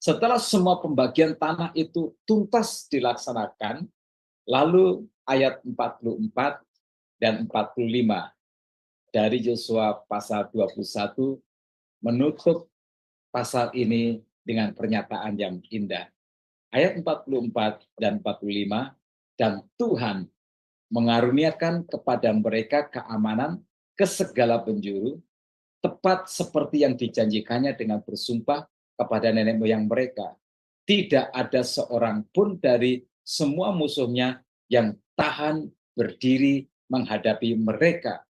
setelah semua pembagian tanah itu tuntas dilaksanakan, lalu ayat 44 dan 45 dari Yosua pasal 21 menutup pasal ini dengan pernyataan yang indah. Ayat 44 dan 45, dan Tuhan mengaruniakan kepada mereka keamanan ke segala penjuru, tepat seperti yang dijanjikannya dengan bersumpah kepada nenek moyang mereka. Tidak ada seorang pun dari semua musuhnya yang tahan berdiri menghadapi mereka.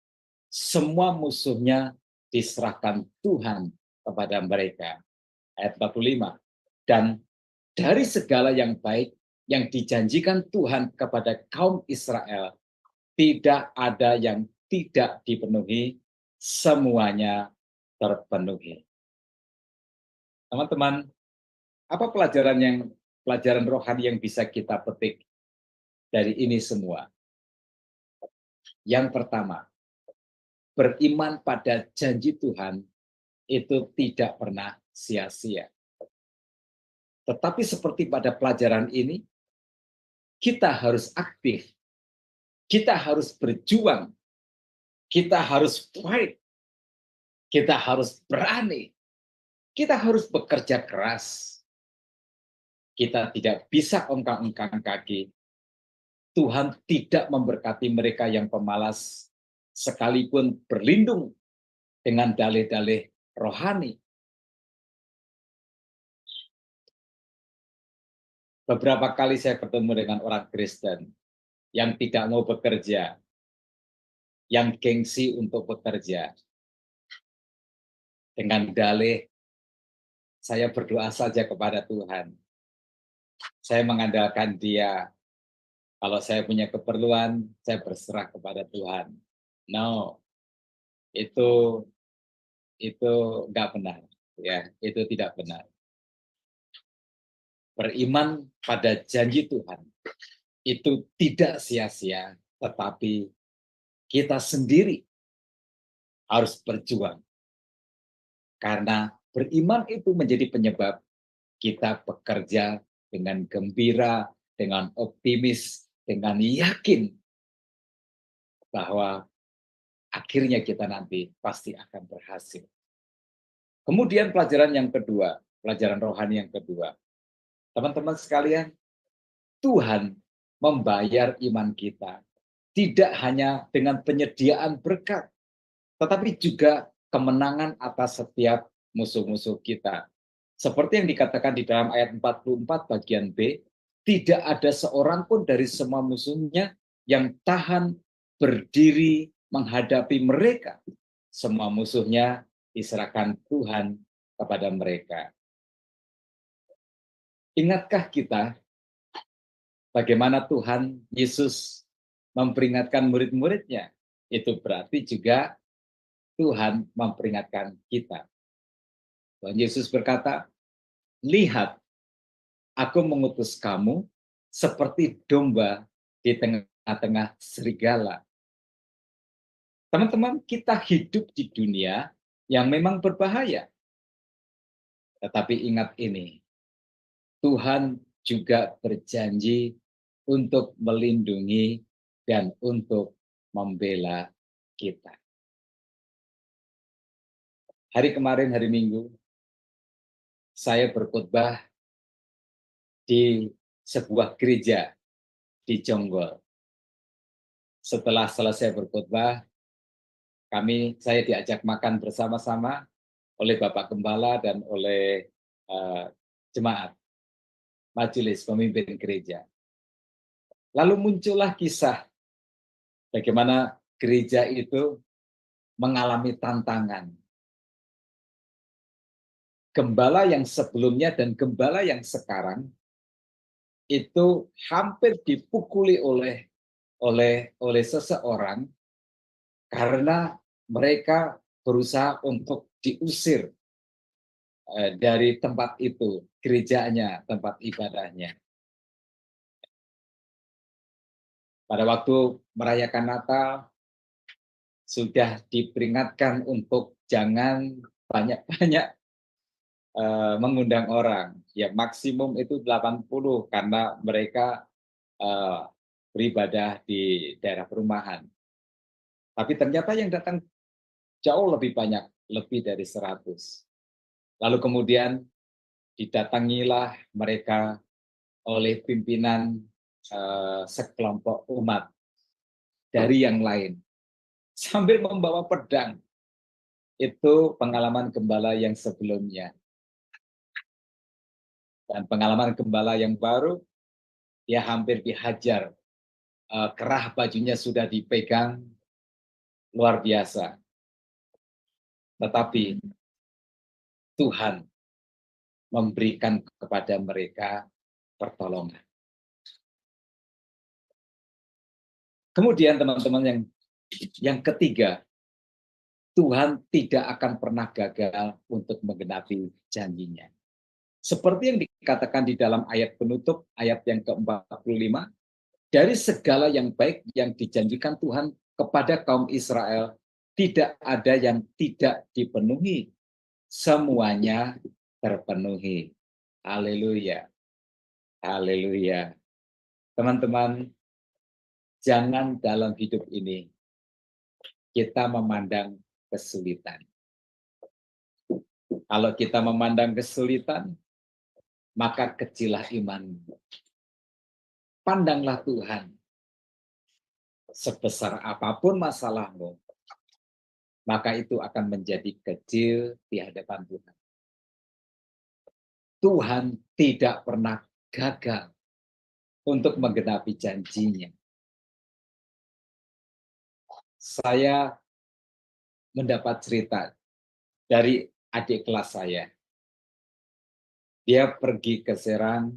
Semua musuhnya diserahkan Tuhan kepada mereka. Ayat 45. Dan dari segala yang baik yang dijanjikan Tuhan kepada kaum Israel, tidak ada yang tidak dipenuhi, semuanya terpenuhi. Teman-teman, apa pelajaran rohani yang bisa kita petik dari ini semua? Yang pertama, beriman pada janji Tuhan itu tidak pernah sia-sia. Tetapi seperti pada pelajaran ini, kita harus aktif, kita harus berjuang, kita harus fight, kita harus berani, kita harus bekerja keras. Kita tidak bisa ongkang-ongkang kaki. Tuhan tidak memberkati mereka yang pemalas, sekalipun berlindung dengan dalih-dalih rohani. Beberapa kali saya bertemu dengan orang Kristen yang tidak mau bekerja, yang gengsi untuk bekerja. Dengan dalih, saya berdoa saja kepada Tuhan. Saya mengandalkan Dia. Kalau saya punya keperluan, saya berserah kepada Tuhan. No, itu nggak benar, ya, itu tidak benar. Beriman pada janji Tuhan itu tidak sia-sia, tetapi kita sendiri harus berjuang. Karena beriman itu menjadi penyebab kita bekerja dengan gembira, dengan optimis, dengan yakin bahwa akhirnya kita nanti pasti akan berhasil. Kemudian pelajaran yang kedua, pelajaran rohani yang kedua. Teman-teman sekalian, Tuhan membayar iman kita tidak hanya dengan penyediaan berkat, tetapi juga kemenangan atas setiap musuh-musuh kita. Seperti yang dikatakan di dalam ayat 44 bagian B, tidak ada seorang pun dari semua musuhnya yang tahan berdiri menghadapi mereka. Semua musuhnya diserahkan Tuhan kepada mereka. Ingatkah kita bagaimana Tuhan Yesus memperingatkan murid-muridnya? Itu berarti juga Tuhan memperingatkan kita. Tuhan Yesus berkata, lihat, aku mengutus kamu seperti domba di tengah-tengah serigala. Teman-teman, kita hidup di dunia yang memang berbahaya. Tetapi ingat ini, Tuhan juga berjanji untuk melindungi dan untuk membela kita. Hari kemarin, hari Minggu, saya berkhotbah di sebuah gereja di Jonggol. Setelah selesai berkhotbah, saya diajak makan bersama-sama oleh Bapak Gembala dan oleh jemaat, majelis pemimpin gereja. Lalu muncullah kisah bagaimana gereja itu mengalami tantangan. Gembala yang sebelumnya dan gembala yang sekarang itu hampir dipukuli oleh seseorang karena mereka berusaha untuk diusir dari tempat itu, gerejanya, tempat ibadahnya. Pada waktu merayakan Natal, sudah diperingatkan untuk jangan banyak-banyak mengundang orang. Ya maksimum itu 80 karena mereka beribadah di daerah perumahan. Tapi ternyata yang datang jauh lebih banyak, lebih dari 100. Lalu kemudian didatangilah mereka oleh pimpinan sekelompok umat dari yang lain sambil membawa pedang. Itu pengalaman gembala yang sebelumnya. Dan pengalaman gembala yang baru, dia hampir dihajar. Kerah bajunya sudah dipegang, luar biasa. Tetapi Tuhan memberikan kepada mereka pertolongan. Kemudian teman-teman yang ketiga, Tuhan tidak akan pernah gagal untuk menggenapi janjinya. Seperti yang dikatakan di dalam ayat penutup, ayat yang ke-45, dari segala yang baik yang dijanjikan Tuhan kepada kaum Israel, tidak ada yang tidak dipenuhi. Semuanya terpenuhi. Haleluya. Haleluya. Teman-teman, jangan dalam hidup ini kita memandang kesulitan. Kalau kita memandang kesulitan, maka kecillah imanmu. Pandanglah Tuhan. Sebesar apapun masalahmu, maka itu akan menjadi kecil di hadapan Tuhan. Tuhan tidak pernah gagal untuk menggenapi janjinya. Saya mendapat cerita dari adik kelas saya. Dia pergi ke Serang,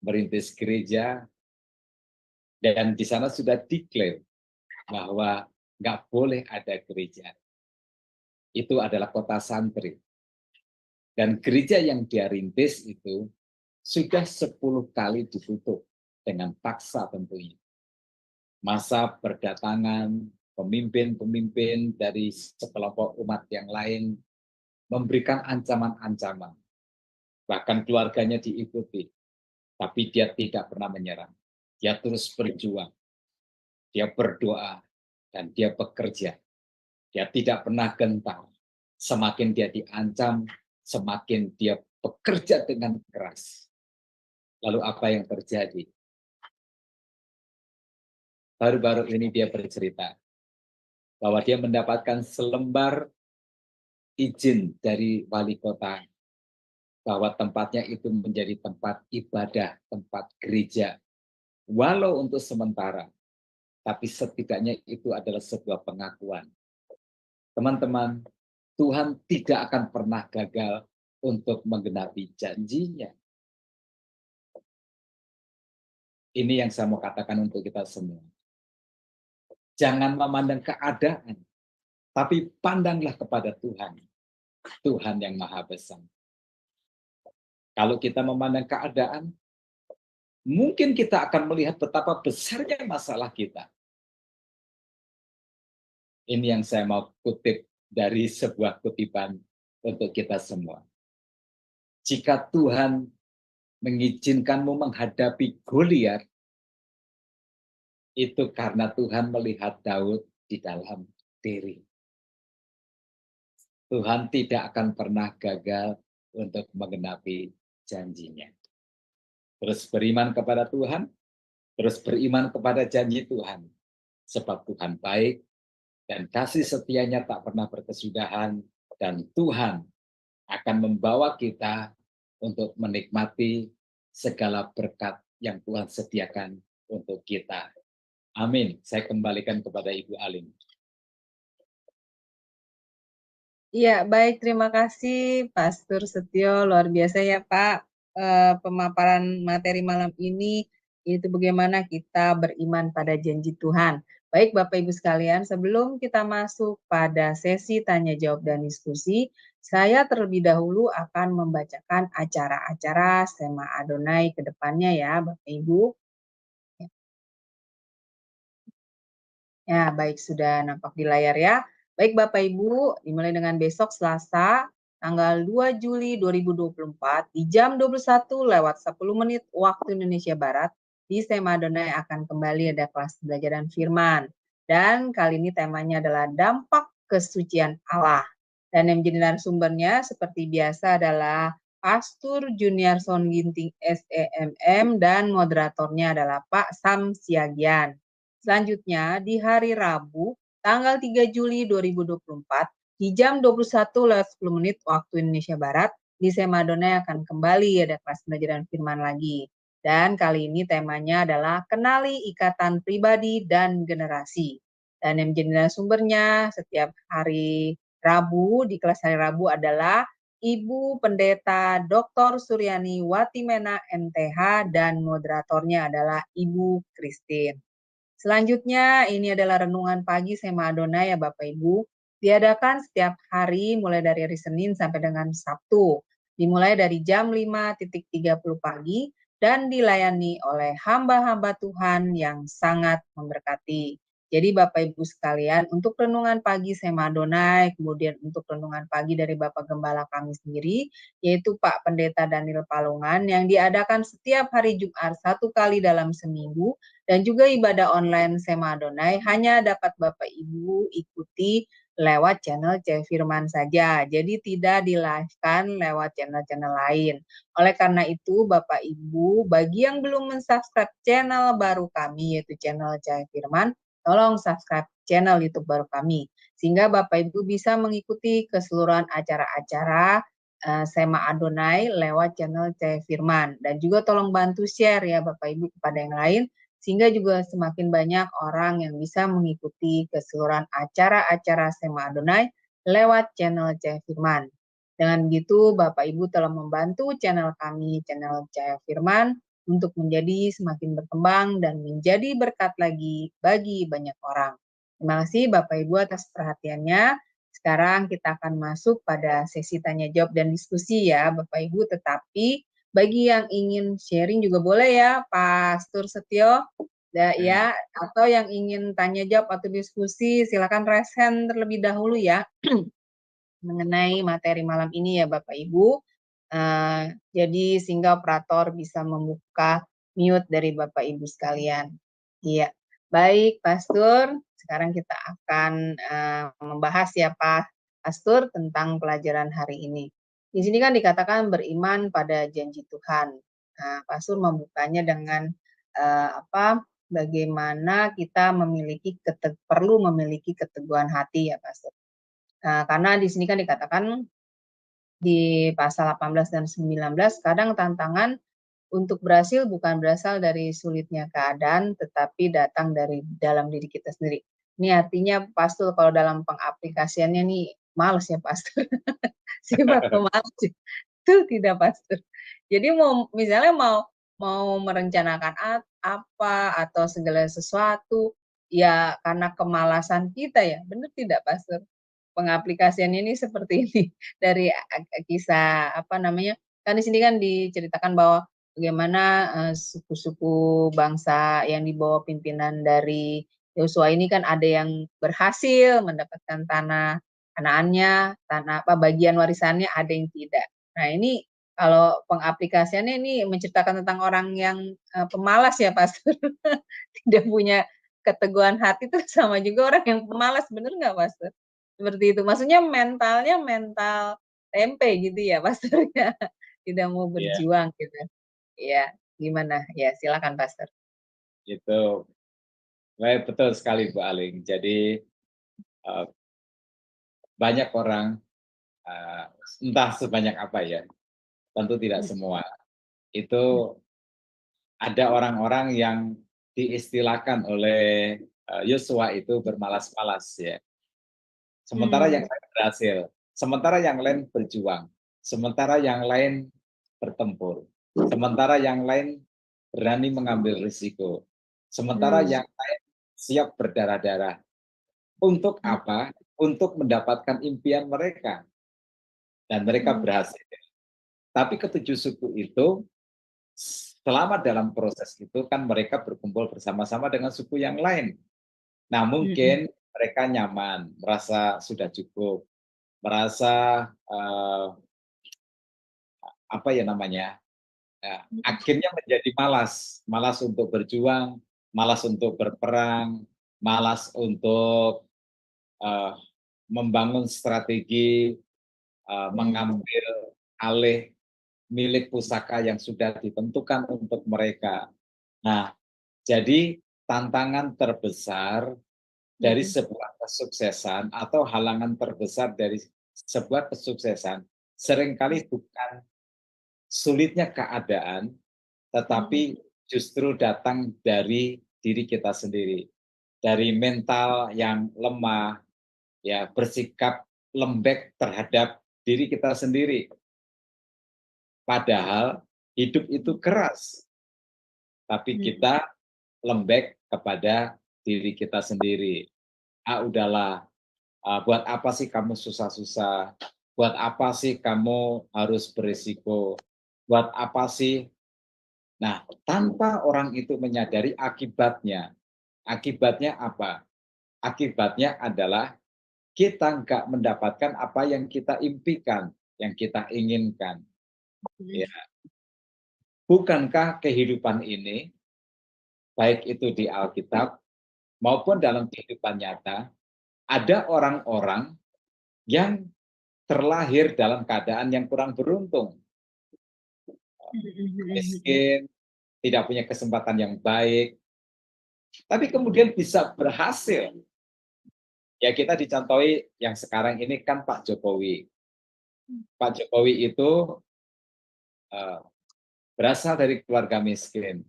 merintis gereja, dan di sana sudah diklaim bahwa nggak boleh ada gereja. Itu adalah kota santri. Dan gereja yang dia rintis itu sudah 10 kali ditutup dengan paksa tentunya. Masa berdatangan pemimpin-pemimpin dari sekelompok umat yang lain memberikan ancaman-ancaman. Bahkan keluarganya diikuti. Tapi dia tidak pernah menyerah. Dia terus berjuang. Dia berdoa dan dia bekerja. Dia tidak pernah gentar. Semakin dia diancam, semakin dia bekerja dengan keras. Lalu apa yang terjadi? Baru-baru ini dia bercerita bahwa dia mendapatkan selembar izin dari wali kota bahwa tempatnya itu menjadi tempat ibadah, tempat gereja. Walau untuk sementara, tapi setidaknya itu adalah sebuah pengakuan. Teman-teman, Tuhan tidak akan pernah gagal untuk menggenapi janjinya. Ini yang saya mau katakan untuk kita semua. Jangan memandang keadaan, tapi pandanglah kepada Tuhan. Tuhan yang Maha Besar. Kalau kita memandang keadaan, mungkin kita akan melihat betapa besarnya masalah kita. Ini yang saya mau kutip dari sebuah kutipan untuk kita semua. Jika Tuhan mengizinkanmu menghadapi Goliat, itu karena Tuhan melihat Daud di dalam diri. Tuhan tidak akan pernah gagal untuk menggenapi janjinya. Terus beriman kepada Tuhan, terus beriman kepada janji Tuhan. Sebab Tuhan baik, dan kasih setianya tak pernah berkesudahan, dan Tuhan akan membawa kita untuk menikmati segala berkat yang Tuhan sediakan untuk kita. Amin. Saya kembalikan kepada Ibu Alim. Iya, baik. Terima kasih, Pastor Setio. Luar biasa ya, Pak. Pemaparan materi malam ini, yaitu bagaimana kita beriman pada janji Tuhan. Baik, Bapak Ibu sekalian, sebelum kita masuk pada sesi tanya jawab dan diskusi, saya terlebih dahulu akan membacakan acara-acara Sema Adonai ke depannya ya, Bapak Ibu. Ya, baik, sudah nampak di layar ya. Baik Bapak Ibu, dimulai dengan besok Selasa, tanggal 2 Juli 2024, di jam 21:10 waktu Indonesia Barat, di Sema Adonai akan kembali ada kelas pembelajaran firman. Dan kali ini temanya adalah dampak kesucian Allah. Dan yang menjadi narasumbernya seperti biasa adalah Pastor Juniarson Ginting SEMM dan moderatornya adalah Pak Sam Siagian. Selanjutnya, di hari Rabu, tanggal 3 Juli 2024, di jam 21:10 waktu Indonesia Barat, di Sema Adonai akan kembali ada kelas pembelajaran firman lagi. Dan kali ini temanya adalah kenali ikatan pribadi dan generasi. Dan yang menjadi sumbernya setiap hari Rabu, di kelas hari Rabu adalah Ibu Pendeta Dr. Suryani Watimena MTH dan moderatornya adalah Ibu Christine. Selanjutnya, ini adalah renungan pagi Sema Adonai ya Bapak Ibu. Diadakan setiap hari mulai dari hari Senin sampai dengan Sabtu. Dimulai dari jam 5:30 pagi dan dilayani oleh hamba-hamba Tuhan yang sangat memberkati. Jadi Bapak Ibu sekalian, untuk renungan pagi Sema Adonai, kemudian untuk renungan pagi dari Bapak Gembala kami sendiri, yaitu Pak Pendeta Daniel Palungan, yang diadakan setiap hari Jumat 1 kali dalam seminggu, dan juga ibadah online Sema Adonai hanya dapat Bapak Ibu ikuti lewat channel C Firman saja. Jadi tidak di-live-kan lewat channel-channel lain. Oleh karena itu Bapak Ibu, bagi yang belum mensubscribe channel baru kami yaitu channel C Firman, tolong subscribe channel YouTube baru kami. Sehingga Bapak Ibu bisa mengikuti keseluruhan acara-acara Sema Adonai lewat channel C Firman. Dan juga tolong bantu share ya Bapak Ibu kepada yang lain, sehingga juga semakin banyak orang yang bisa mengikuti keseluruhan acara-acara Sema Adonai lewat channel C Firman. Dengan begitu, Bapak Ibu telah membantu channel kami, channel C Firman, untuk menjadi semakin berkembang dan menjadi berkat lagi bagi banyak orang. Terima kasih Bapak Ibu atas perhatiannya. Sekarang kita akan masuk pada sesi tanya jawab dan diskusi ya Bapak Ibu, tetapi bagi yang ingin sharing juga boleh ya, Pastor Setio, ya, atau yang ingin tanya jawab atau diskusi, silakan raise hand terlebih dahulu ya, mengenai materi malam ini ya Bapak Ibu. Jadi sehingga operator bisa membuka mute dari Bapak Ibu sekalian. Iya, baik Pastor, sekarang kita akan membahas ya Pak Pastor tentang pelajaran hari ini. Di sini kan dikatakan beriman pada janji Tuhan. Nah, Pastor membukanya dengan bagaimana kita perlu memiliki keteguhan hati ya Pastor. Karena di sini kan dikatakan di pasal 18 dan 19, kadang tantangan untuk berhasil bukan berasal dari sulitnya keadaan, tetapi datang dari dalam diri kita sendiri. Ini artinya Pastor kalau dalam pengaplikasiannya nih males ya Pastor. Sifat pemalas itu tidak Pastor. Jadi misalnya mau merencanakan apa atau segala sesuatu, ya karena kemalasan kita ya, benar tidak Pastor? Pengaplikasiannya ini seperti ini dari kisah kan di sini kan diceritakan bahwa bagaimana suku-suku bangsa yang dibawa pimpinan dari Yosua ini kan ada yang berhasil mendapatkan tanah Kanaannya, tanah apa bagian warisannya, ada yang tidak. Nah, ini kalau pengaplikasiannya ini menceritakan tentang orang yang pemalas ya, Pastor. Tidak punya keteguhan hati itu sama juga orang yang pemalas, bener nggak, Pastor? Seperti itu. Maksudnya mentalnya mental tempe gitu ya, Pastornya. Tidak mau Ya, berjuang gitu. Iya, gimana? Ya, silakan Pastor. itu baik, betul sekali Bu Aling. Jadi eh, banyak orang, eh, entah sebanyak apa ya, tentu tidak semua. Itu ada orang-orang yang diistilahkan oleh Yosua itu bermalas-malas ya. Sementara yang lain berhasil, sementara yang lain berjuang, sementara yang lain bertempur, sementara yang lain berani mengambil risiko, sementara yang lain siap berdarah-darah. Untuk apa? Untuk mendapatkan impian mereka. Dan mereka berhasil. Tapi ketujuh suku itu, selama dalam proses itu kan mereka berkumpul bersama-sama dengan suku yang lain. Nah, mungkin mereka nyaman, merasa sudah cukup, merasa apa ya namanya? Akhirnya menjadi malas, malas untuk berjuang, malas untuk berperang, malas untuk membangun strategi mengambil alih milik pusaka yang sudah ditentukan untuk mereka. Nah, jadi tantangan terbesar dari sebuah kesuksesan atau halangan terbesar dari sebuah kesuksesan seringkali bukan sulitnya keadaan, tetapi justru datang dari diri kita sendiri, dari mental yang lemah, ya bersikap lembek terhadap diri kita sendiri. Padahal hidup itu keras, tapi kita lembek kepada diri kita sendiri. Udahlah, buat apa sih kamu susah-susah? Buat apa sih kamu harus berisiko? Buat apa sih? Nah, tanpa orang itu menyadari akibatnya. Akibatnya apa? Akibatnya adalah kita nggak mendapatkan apa yang kita impikan, yang kita inginkan. Ya. Bukankah kehidupan ini, baik itu di Alkitab maupun dalam kehidupan nyata, ada orang-orang yang terlahir dalam keadaan yang kurang beruntung, miskin, tidak punya kesempatan yang baik, tapi kemudian bisa berhasil. Ya kita dicontohi yang sekarang ini kan Pak Jokowi. Pak Jokowi itu berasal dari keluarga miskin.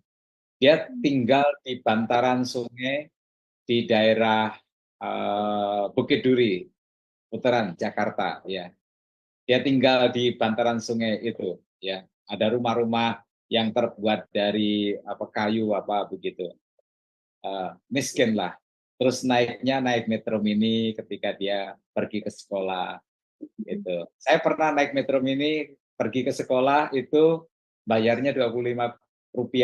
Dia tinggal di bantaran sungai di daerah Bukit Duri, Putaran, Jakarta. Ya, dia tinggal di bantaran sungai itu. Ya, ada rumah-rumah yang terbuat dari kayu apa begitu. Miskin lah. Terus naik Metro Mini ketika dia pergi ke sekolah. Gitu. Saya pernah naik Metro Mini pergi ke sekolah itu bayarnya Rp25.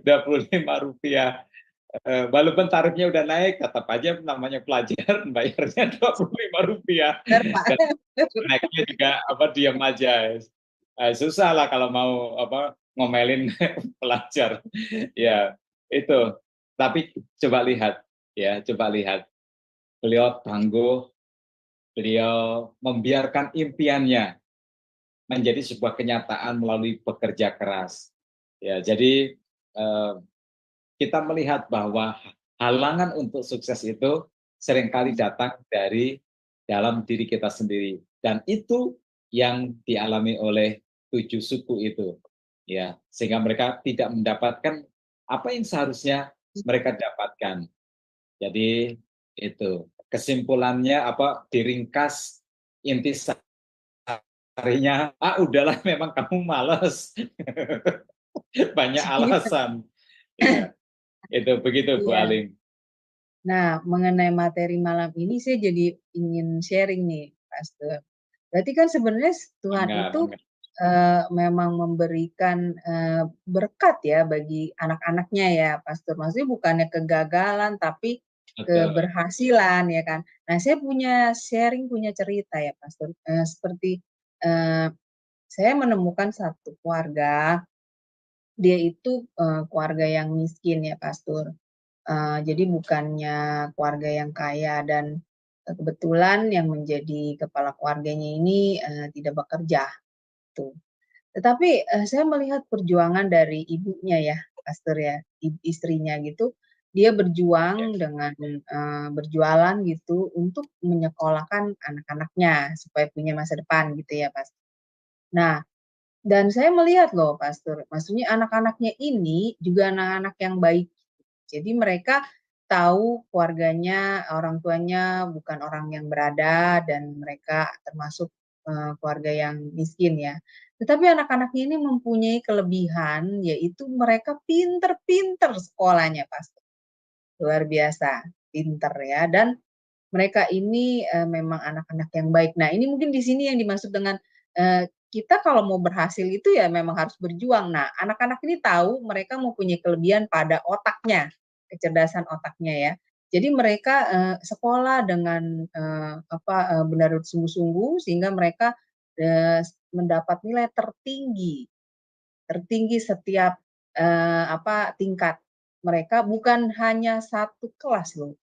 Rp25. Walaupun tarifnya udah naik, tetap aja namanya pelajar bayarnya Rp25. Dan naiknya juga diam aja. Susah lah kalau mau ngomelin pelajar. Ya, itu. Tapi coba lihat ya, coba lihat. Beliau tangguh, beliau membiarkan impiannya menjadi sebuah kenyataan melalui bekerja keras. Ya, jadi kita melihat bahwa halangan untuk sukses itu seringkali datang dari dalam diri kita sendiri, dan itu yang dialami oleh 7 suku itu, ya, sehingga mereka tidak mendapatkan apa yang seharusnya mereka dapatkan. Jadi itu kesimpulannya diringkas intisarinya, udahlah memang kamu malas. Banyak alasan. Ya, itu begitu Bu Aling. Nah, mengenai materi malam ini saya jadi ingin sharing nih, Pastor. Berarti kan sebenarnya Tuhan itu memang memberikan berkat ya bagi anak-anaknya ya, Pastor. Maksudnya bukannya kegagalan, tapi Betul. keberhasilan ya kan. Nah, saya punya sharing, punya cerita ya, Pastor. Seperti saya menemukan satu keluarga, dia itu keluarga yang miskin ya, Pastor. Jadi bukannya keluarga yang kaya dan kebetulan yang menjadi kepala keluarganya ini tidak bekerja, tuh. Tetapi, saya melihat perjuangan dari ibunya ya, Pastor ya, istrinya gitu, dia berjuang dengan, berjualan gitu untuk menyekolahkan anak-anaknya supaya punya masa depan gitu ya, Pas. Nah, dan saya melihat loh, Pastor, maksudnya anak-anaknya ini juga anak-anak yang baik. Jadi mereka tahu keluarganya, orang tuanya bukan orang yang berada dan mereka termasuk, keluarga yang miskin ya. Tetapi anak-anaknya ini mempunyai kelebihan, yaitu mereka pinter-pinter sekolahnya, Pastor. Luar biasa, pinter ya, dan mereka ini, memang anak-anak yang baik. Nah, ini mungkin di sini yang dimaksud dengan, kita kalau mau berhasil itu ya memang harus berjuang. Nah, anak-anak ini tahu mereka mempunyai kelebihan pada otaknya, kecerdasan otaknya ya. Jadi mereka, sekolah dengan, benar sungguh-sungguh sehingga mereka, mendapat nilai tertinggi. Tertinggi setiap, tingkat. Mereka bukan hanya satu kelas loh,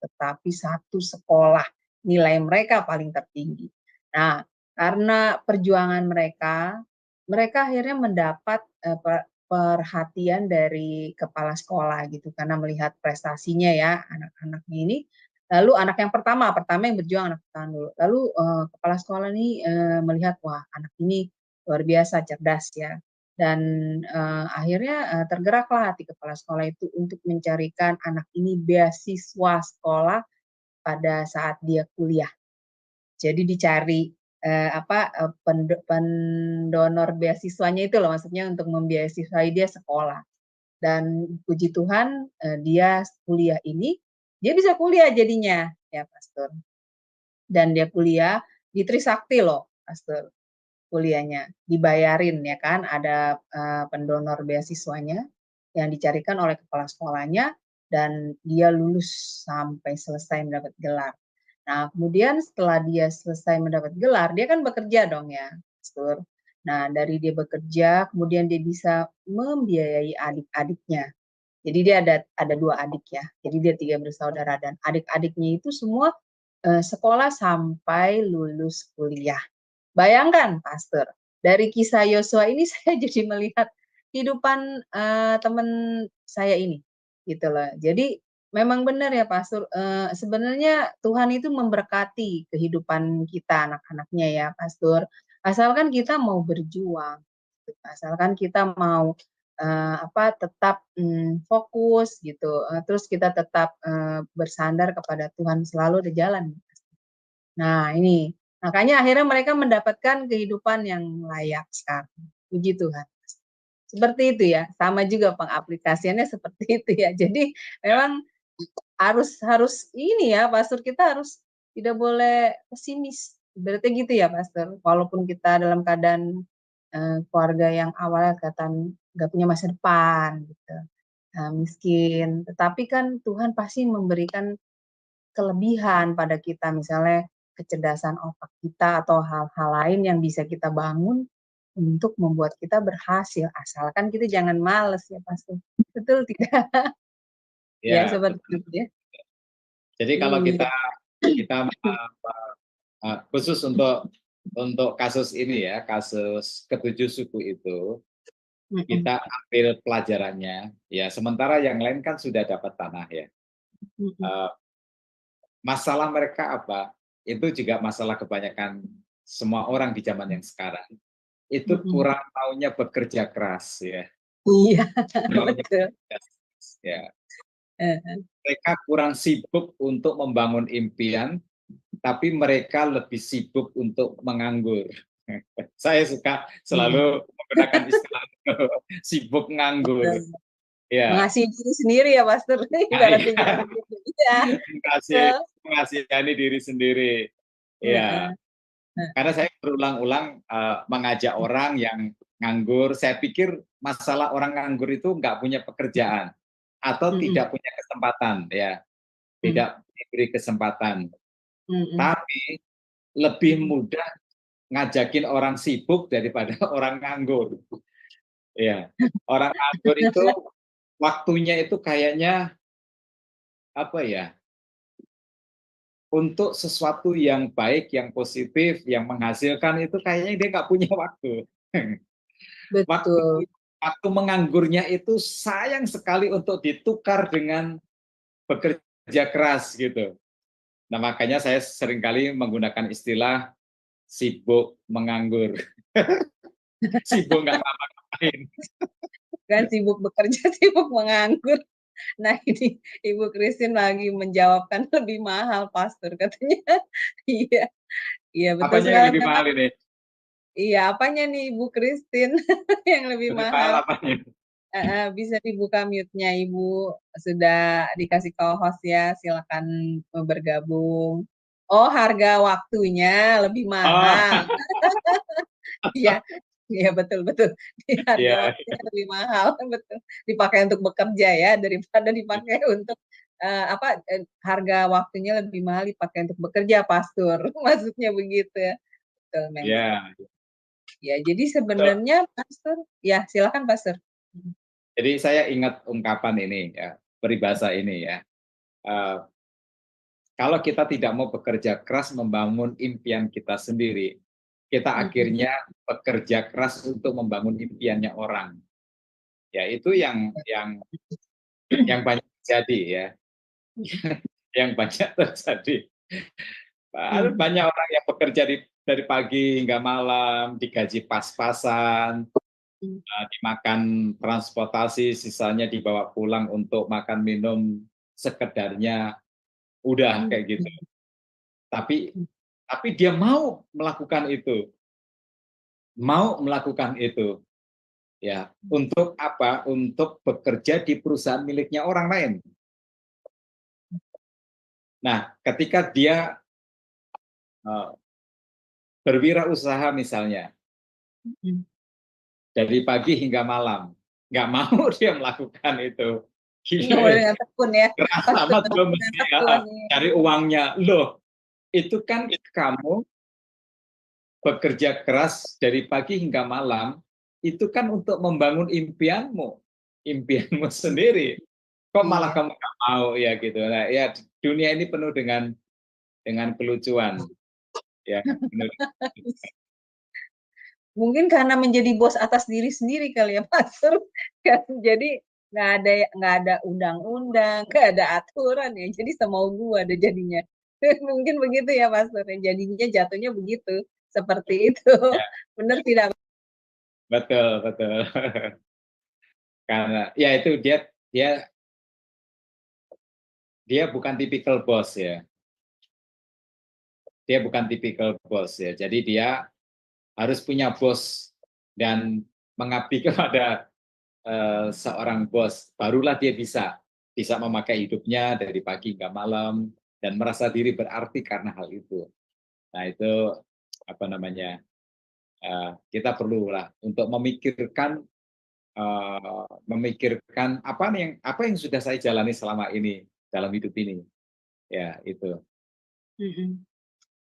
tetapi satu sekolah. Nilai mereka paling tertinggi. Nah, karena perjuangan mereka, mereka akhirnya mendapat, perhatian dari kepala sekolah gitu, karena melihat prestasinya ya anak-anaknya ini. Lalu anak yang pertama yang berjuang anak pertama dulu. Lalu, kepala sekolah ini, melihat, wah anak ini luar biasa cerdas ya. Dan, akhirnya, tergeraklah hati kepala sekolah itu untuk mencarikan anak ini beasiswa sekolah pada saat dia kuliah. Jadi dicari, pendonor beasiswanya itu loh, maksudnya untuk membiayai dia sekolah. Dan puji Tuhan, dia kuliah ini, dia bisa kuliah jadinya, ya Pastor. Dan dia kuliah di Trisakti loh, Pastor. Kuliahnya, dibayarin ya kan, ada, pendonor beasiswanya yang dicarikan oleh kepala sekolahnya dan dia lulus sampai selesai mendapat gelar. Nah, kemudian setelah dia selesai mendapat gelar, dia kan bekerja dong ya, Pastor. Nah, dari dia bekerja, kemudian dia bisa membiayai adik-adiknya. Jadi dia ada 2 adik ya, jadi dia 3 bersaudara dan adik-adiknya itu semua, sekolah sampai lulus kuliah. Bayangkan Pastor, dari kisah Yosua ini saya jadi melihat kehidupan, teman saya ini, gitu loh. Jadi memang benar ya Pastor, sebenarnya Tuhan itu memberkati kehidupan kita anak-anaknya ya Pastor, asalkan kita mau berjuang, gitu. Asalkan kita mau, tetap, fokus gitu, terus kita tetap, bersandar kepada Tuhan, selalu ada jalan. Nah ini, makanya akhirnya mereka mendapatkan kehidupan yang layak sekarang, puji Tuhan. Seperti itu ya, sama juga pengaplikasiannya seperti itu ya. Jadi memang harus harus ini ya, Pastor, kita harus tidak boleh pesimis, berarti gitu ya, Pastor? Walaupun kita dalam keadaan, keluarga yang awalnya kelihatan nggak punya masa depan gitu, miskin, tetapi kan Tuhan pasti memberikan kelebihan pada kita, misalnya kecerdasan otak kita atau hal-hal lain yang bisa kita bangun untuk membuat kita berhasil, asalkan kita jangan males ya Pastor. Betul tidak? Ya Ya, seperti betul. itu ya. Jadi kalau Iya. kita khusus untuk kasus ini ya, kasus ketujuh suku itu, Mhm, kita ambil pelajarannya. Ya, sementara yang lain kan sudah dapat tanah ya. mhm, Masalah mereka apa? Itu juga masalah kebanyakan semua orang di zaman yang sekarang. Itu mhm. kurang maunya bekerja keras ya. Iya, Maunya betul. bekerja keras, ya. Heeh, Mereka kurang sibuk untuk membangun impian, tapi mereka lebih sibuk untuk menganggur. Saya suka iya, selalu menggunakan istilah itu, sibuk nganggur. betul. Ya, Mengasihi diri sendiri ya Pastor, nah, ibaratnya iya. gitu. Iya, Mengasih, betul. mengasihani diri sendiri. Ya, Heeh, Karena saya berulang-ulang mengajak orang yang nganggur, saya pikir masalah orang nganggur itu nggak punya pekerjaan atau tidak punya kesempatan, ya, tidak diberi kesempatan. Tapi lebih mudah ngajakin orang sibuk daripada orang nganggur. Ya, orang nganggur itu waktunya itu kayaknya apa ya? Untuk sesuatu yang baik, yang positif, yang menghasilkan itu kayaknya dia nggak punya waktu. Betul. Waktu menganggurnya itu sayang sekali untuk ditukar dengan bekerja keras gitu. Nah, makanya saya seringkali menggunakan istilah sibuk menganggur. Sibuk nggak ngapa-ngapain. Kan sibuk bekerja, sibuk menganggur. Nah, ini Ibu Christine lagi menjawabkan lebih mahal, Pastor, katanya. Iya, iya betul Apanya yang sekali. lebih mahal Memang, ini? iya, apanya nih Ibu Christine yang lebih Lebih mahal mahal? apanya? Bisa dibuka mute-nya Ibu, sudah dikasih co-host ya, silakan bergabung. Oh, harga waktunya lebih Oh, mahal. Iya, iya betul betul. Di harga ya. waktunya lebih mahal, betul. Dipakai untuk bekerja ya daripada dipakai untuk harga waktunya lebih mahal dipakai untuk bekerja, Pastor. Maksudnya begitu ya. Betul memang. Ya. Ya, jadi sebenarnya Pastor, ya silakan Pastor. Jadi saya ingat ungkapan ini ya, peribahasa ini ya. Kalau kita tidak mau bekerja keras membangun impian kita sendiri, kita akhirnya bekerja keras untuk membangun impiannya orang. Ya, itu yang banyak terjadi ya, yang banyak terjadi. Banyak orang yang bekerja dari pagi hingga malam, digaji pas-pasan, dimakan transportasi, sisanya dibawa pulang untuk makan minum sekedarnya, udah kayak gitu. Tapi dia mau melakukan itu, ya. Untuk apa? Untuk bekerja di perusahaan miliknya orang lain. Nah, ketika dia berwirausaha misalnya, dari pagi hingga malam, nggak mau dia melakukan itu. Nggak boleh dengan tekun ya. Keras Pastor amat belum dengan mesti tekun. cari uangnya. Loh, itu kan kamu bekerja keras dari pagi hingga malam, itu kan untuk membangun impianmu sendiri. Kok malah kamu nggak mau ya gitu. Nah, ya dunia ini penuh dengan kelucuan. Ya, penuh. Mungkin karena menjadi bos atas diri sendiri kali ya, Pastor. Jadi nggak ada undang-undang, nggak ada aturan ya. Jadi semau gua ada jadinya. Mungkin begitu ya, Pastor. Jadinya jatuhnya begitu, seperti itu. Ya, Benar tidak? betul, betul. Karena ya itu dia bukan tipikal bos ya. Dia bukan tipikal bos ya. Jadi dia harus punya bos dan mengabdi kepada seorang bos, barulah dia bisa memakai hidupnya dari pagi hingga malam dan merasa diri berarti karena hal itu. Nah itu apa namanya, kita perlulah untuk memikirkan apa yang sudah saya jalani selama ini dalam hidup ini, ya itu.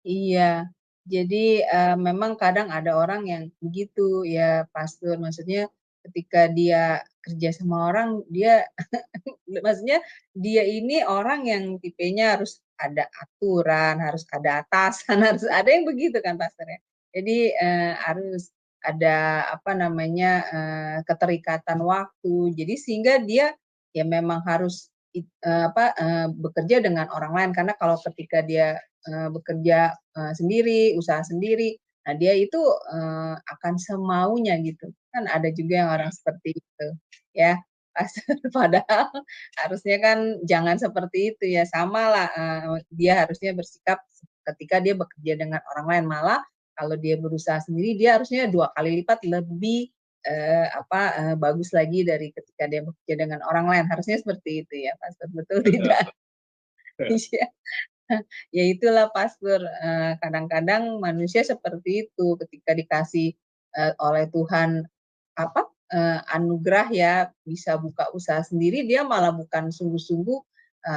Iya. Jadi memang kadang ada orang yang begitu ya, Pastor. Maksudnya ketika dia kerja sama orang, dia maksudnya dia ini orang yang tipenya harus ada aturan, harus ada atasan, harus ada yang begitu kan, Pastor ya. Jadi harus ada apa namanya keterikatan waktu. Jadi sehingga dia ya memang harus bekerja dengan orang lain, karena kalau ketika dia bekerja sendiri, usaha sendiri, nah dia itu akan semaunya gitu. Kan ada juga yang orang seperti itu ya. Padahal harusnya kan jangan seperti itu ya, sama lah dia harusnya bersikap ketika dia bekerja dengan orang lain, malah kalau dia berusaha sendiri dia harusnya 2 kali lipat lebih bagus lagi dari ketika dia bekerja dengan orang lain, harusnya seperti itu ya, Pastor, betul tidak? Iya. Ya itulah Pastor, kadang-kadang manusia seperti itu ketika dikasih, oleh Tuhan apa, anugerah ya bisa buka usaha sendiri, dia malah bukan sungguh-sungguh,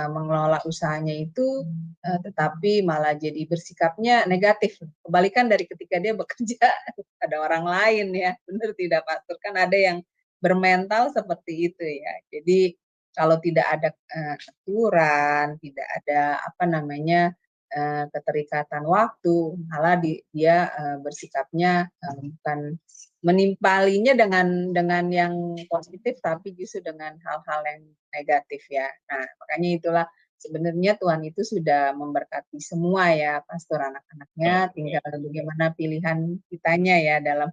mengelola usahanya itu, tetapi malah jadi bersikapnya negatif. Kebalikan dari ketika dia bekerja pada orang lain ya, benar tidak Pastor? Kan ada yang bermental seperti itu ya. Jadi kalau tidak ada, aturan, tidak ada apa namanya, keterikatan waktu, malah dia, bersikapnya, bukan menimpalinya dengan yang positif, tapi justru dengan hal-hal yang negatif ya. Nah, makanya itulah sebenarnya Tuhan itu sudah memberkati semua ya, Pastor, anak-anaknya, tinggal bagaimana pilihan kitanya ya dalam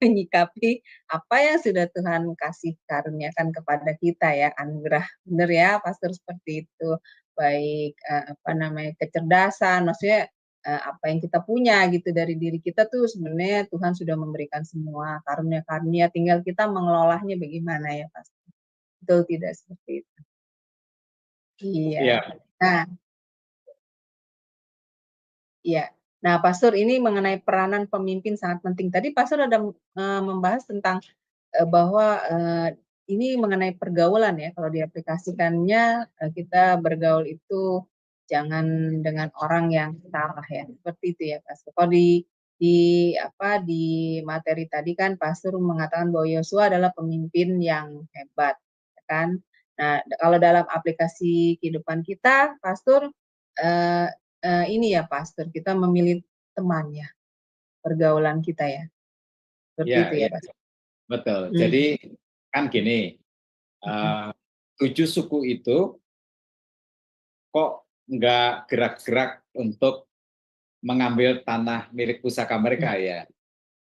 menyikapi apa yang sudah Tuhan kasih karuniakan kepada kita ya, anugerah. Benar ya, Pastor, seperti itu. Baik, apa namanya, kecerdasan, maksudnya apa yang kita punya gitu dari diri kita tuh sebenarnya Tuhan sudah memberikan semua karunia-karunia, tinggal kita mengelolanya bagaimana ya Pastor. Betul tidak seperti itu? Iya. Iya, Nah, iya. Nah, Pastor, ini mengenai peranan pemimpin sangat penting. Tadi Pastor ada membahas tentang bahwa ini mengenai pergaulan ya, kalau diaplikasikannya kita bergaul itu jangan dengan orang yang salah ya, seperti itu ya Pastor. Kalau di materi tadi kan Pastor mengatakan bahwa Yosua adalah pemimpin yang hebat, ya kan. Nah, kalau dalam aplikasi kehidupan kita, Pastor, ini ya Pastor, kita memilih teman ya, pergaulan kita ya, seperti iya, itu ya iya, Pastor. betul. Jadi kan gini, 7 suku itu kok nggak gerak-gerak untuk mengambil tanah milik pusaka mereka ya.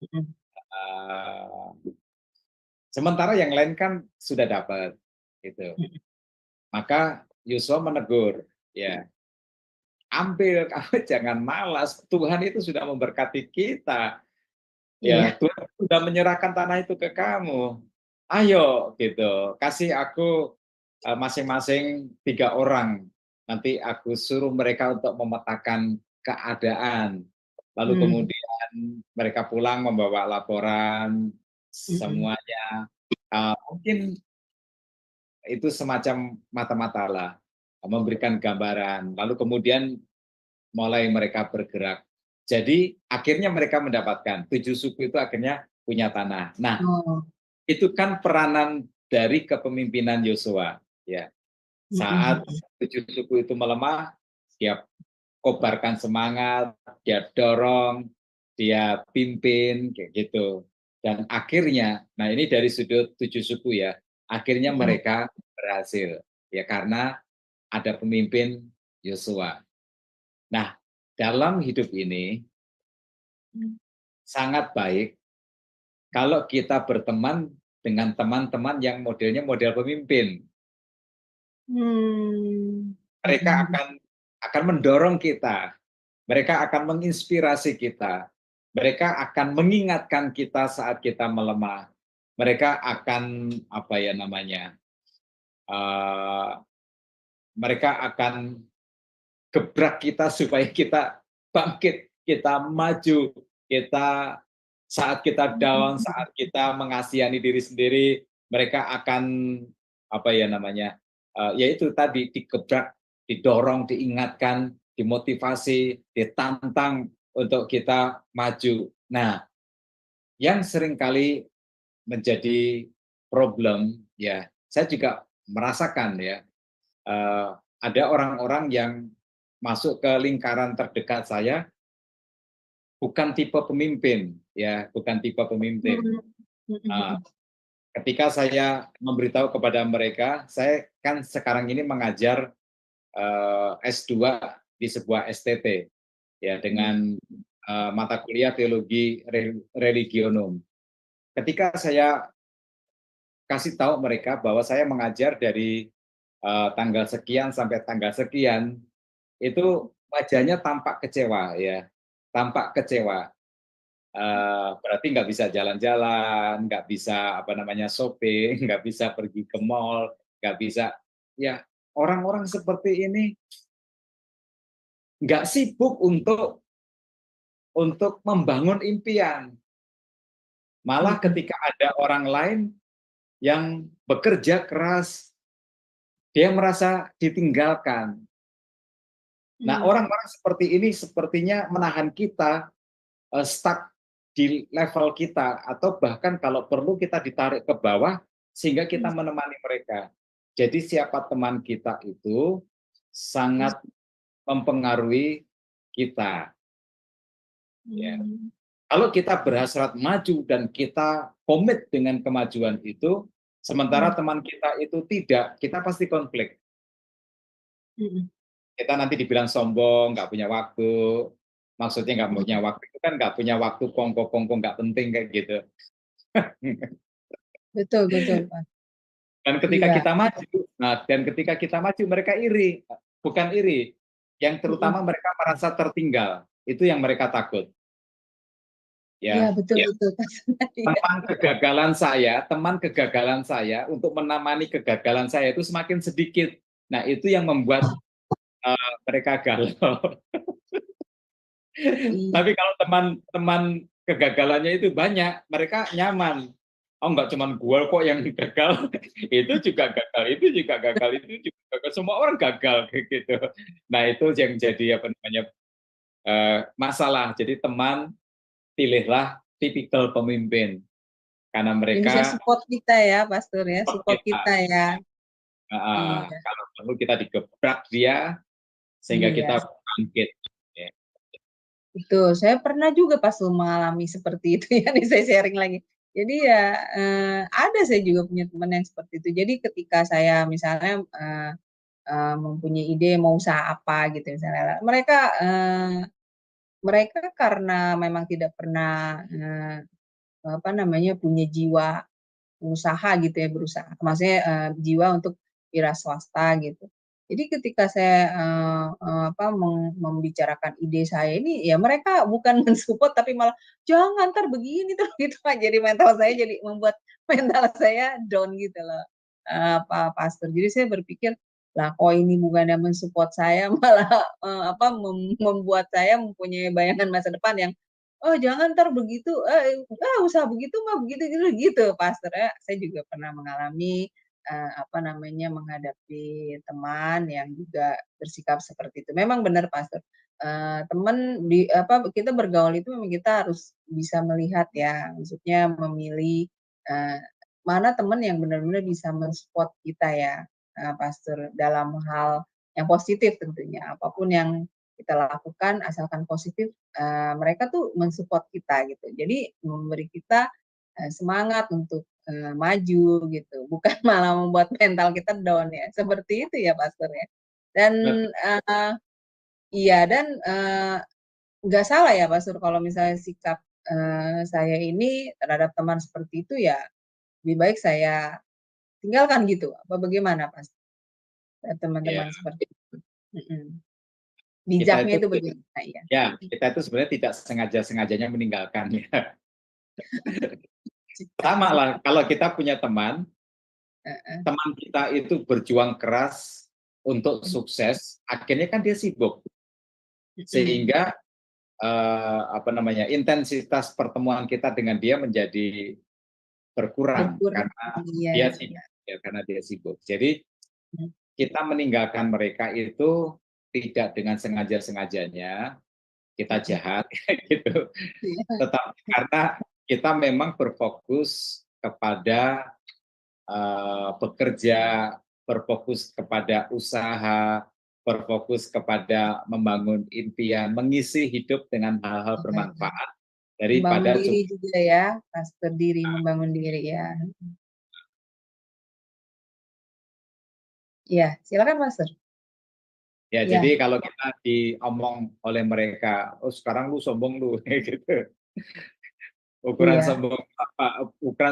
Eh, Sementara yang lain kan sudah dapat, gitu. Maka Yosua menegur, ya ambil, kamu jangan malas. Tuhan itu sudah memberkati kita. Ya, Iya. Tuhan sudah menyerahkan tanah itu ke kamu. Ayo, gitu. Kasih aku masing-masing 3 orang. Nanti aku suruh mereka untuk memetakan keadaan. Lalu kemudian mereka pulang membawa laporan semuanya. Mungkin itu semacam mata-mata lah, memberikan gambaran. Lalu kemudian mulai mereka bergerak. Jadi akhirnya mereka mendapatkan 7 suku itu akhirnya punya tanah. Nah, Oh. itu kan peranan dari kepemimpinan Yosua. Ya, saat 7 suku itu melemah, dia kobarkan semangat, dia dorong, dia pimpin, kayak gitu. Dan akhirnya, nah ini dari sudut 7 suku ya, akhirnya mereka berhasil. Ya karena ada pemimpin Yosua. Nah, dalam hidup ini sangat baik kalau kita berteman dengan teman-teman yang modelnya model pemimpin. Mereka akan mendorong kita, mereka akan menginspirasi kita, mereka akan mengingatkan kita saat kita melemah, mereka akan apa ya namanya, mereka akan gebrak kita supaya kita bangkit, kita maju, kita saat kita down, saat kita mengasihani diri sendiri, mereka akan apa ya namanya, yaitu tadi digebrak, didorong, diingatkan, dimotivasi, ditantang untuk kita maju. Nah, yang seringkali menjadi problem ya, saya juga merasakan ya, ada orang-orang yang masuk ke lingkaran terdekat saya bukan tipe pemimpin ya, bukan tipe pemimpin. Ketika saya memberitahu kepada mereka, saya kan sekarang ini mengajar S2 di sebuah STT ya dengan mata kuliah teologi religionum. Ketika saya kasih tahu mereka bahwa saya mengajar dari tanggal sekian sampai tanggal sekian, itu wajahnya tampak kecewa ya, tampak kecewa. Berarti nggak bisa jalan-jalan, nggak bisa apa namanya shopping, nggak bisa pergi ke mall, nggak bisa. Ya orang-orang seperti ini nggak sibuk untuk membangun impian. Malah ketika ada orang lain yang bekerja keras, dia merasa ditinggalkan. Nah, orang-orang seperti ini sepertinya menahan kita stuck di level kita, atau bahkan kalau perlu kita ditarik ke bawah sehingga kita menemani mereka. Jadi siapa teman kita itu sangat mempengaruhi kita. Ya. Kalau kita berhasrat maju dan kita komit dengan kemajuan itu, sementara teman kita itu tidak, kita pasti konflik. Kita nanti dibilang sombong, nggak punya waktu. Maksudnya nggak punya waktu itu kan nggak punya waktu, kongko-kongko nggak penting kayak gitu. Betul, Pak. Dan ketika kita maju, dan ketika kita maju mereka iri, bukan iri, yang terutama mereka merasa tertinggal, itu yang mereka takut. Ya, betul. Teman kegagalan saya untuk menemani kegagalan saya itu semakin sedikit. Nah, itu yang membuat mereka galau. Tapi kalau teman-teman kegagalannya itu banyak, mereka nyaman. Oh, enggak cuman gue kok yang gagal, itu juga gagal, itu juga gagal, itu juga gagal, semua orang gagal gitu. Nah, itu yang jadi masalah. Jadi teman, pilihlah tipikal pemimpin, karena mereka bisa support kita ya, Pastor ya, support kita ya. Kalau perlu kita digebrak dia sehingga kita bangkit. Betul, saya pernah juga pas mengalami seperti itu ya, nih saya sharing lagi. Jadi ya ada, saya juga punya teman yang seperti itu. Jadi ketika saya misalnya mempunyai ide mau usaha apa gitu misalnya, mereka karena memang tidak pernah punya jiwa usaha gitu ya, berusaha, maksudnya jiwa untuk wira swasta gitu. Jadi ketika saya membicarakan ide saya ini, ya mereka bukan mensupport tapi malah jangan ntar begini terus gitu. Jadi mental saya jadi membuat mental saya down gitu loh, Pak Pastor. Jadi saya berpikir, lah kok ini bukannya mensupport saya, malah membuat saya mempunyai bayangan masa depan yang oh jangan ntar begitu, usaha begitu mah begitu gitu, Pastor ya. Saya juga pernah mengalami menghadapi teman yang juga bersikap seperti itu. Memang benar, Pastor. Teman kita bergaul itu memang kita harus bisa melihat ya, maksudnya memilih mana teman yang benar-benar bisa mensupport kita ya, Pastor, dalam hal yang positif tentunya. Apapun yang kita lakukan asalkan positif, mereka tuh mensupport kita gitu. Jadi memberi kita semangat untuk maju gitu, bukan malah membuat mental kita down ya. Seperti itu ya, Pastor ya. Dan nggak salah ya, Pastor, kalau misalnya sikap saya ini terhadap teman seperti itu ya lebih baik saya tinggalkan gitu. Apa bagaimana, Pastor? Teman-teman seperti itu. Bijaknya itu bagaimana ya? Ya, kita itu sebenarnya tidak sengaja-sengajanya meninggalkan ya. Sama lah, kalau kita punya teman kita itu berjuang keras untuk sukses, akhirnya kan dia sibuk, sehingga intensitas pertemuan kita dengan dia menjadi berkurang karena dia sibuk. Jadi kita meninggalkan mereka itu tidak dengan sengaja-sengajanya kita jahat gitu, tetapi karena kita memang berfokus kepada bekerja, berfokus kepada usaha, berfokus kepada membangun impian, mengisi hidup dengan hal-hal bermanfaat daripada membangun diri juga ya, Pastor, membangun diri ya. Ya, silakan, Pastor. Ya, jadi kalau kita diomong oleh mereka, oh sekarang lu sombong lu, gitu. Ukuran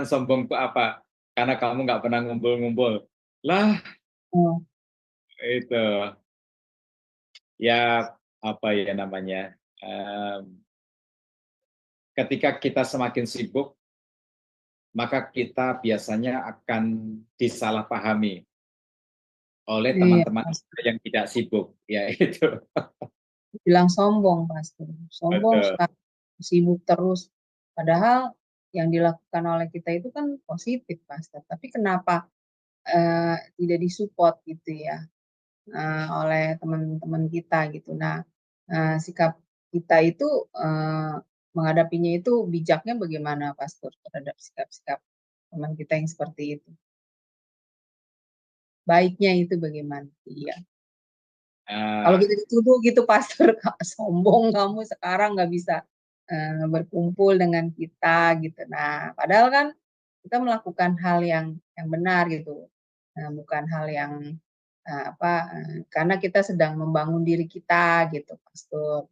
sombong itu apa? Karena kamu nggak pernah ngumpul-ngumpul. Lah, itu. Ya, apa ya namanya? Ketika kita semakin sibuk, maka kita biasanya akan disalahpahami oleh teman-teman yang tidak sibuk, ya itu. bilang sombong, Pastor. Sombong Betul. sekali, sibuk terus. Padahal yang dilakukan oleh kita itu kan positif, Pastor. Tapi kenapa tidak disupport gitu ya oleh teman-teman kita gitu. Nah, sikap kita itu menghadapinya itu bijaknya bagaimana, Pastor, terhadap sikap-sikap teman kita yang seperti itu? Baiknya itu bagaimana? Iya. Kalau kita dituduh gitu, Pastor, sombong kamu sekarang nggak bisa berkumpul dengan kita gitu. Nah, padahal kan kita melakukan hal yang benar gitu, bukan hal yang karena kita sedang membangun diri kita gitu, Pastor.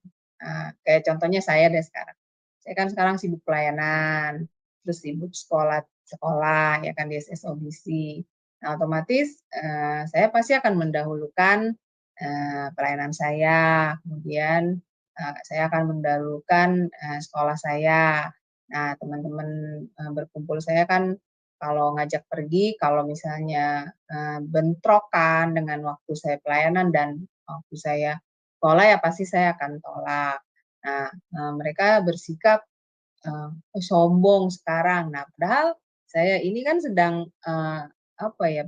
Kayak contohnya saya deh sekarang. Saya kan sekarang sibuk pelayanan, terus sibuk sekolah ya kan di SSOBC. Nah, otomatis saya pasti akan mendahulukan pelayanan saya, kemudian saya akan mendahulukan sekolah saya. Nah, teman-teman berkumpul saya kan kalau ngajak pergi, kalau misalnya bentrokan dengan waktu saya pelayanan dan waktu saya sekolah ya pasti saya akan tolak. Nah, mereka bersikap sombong sekarang. Nah, padahal saya ini kan sedang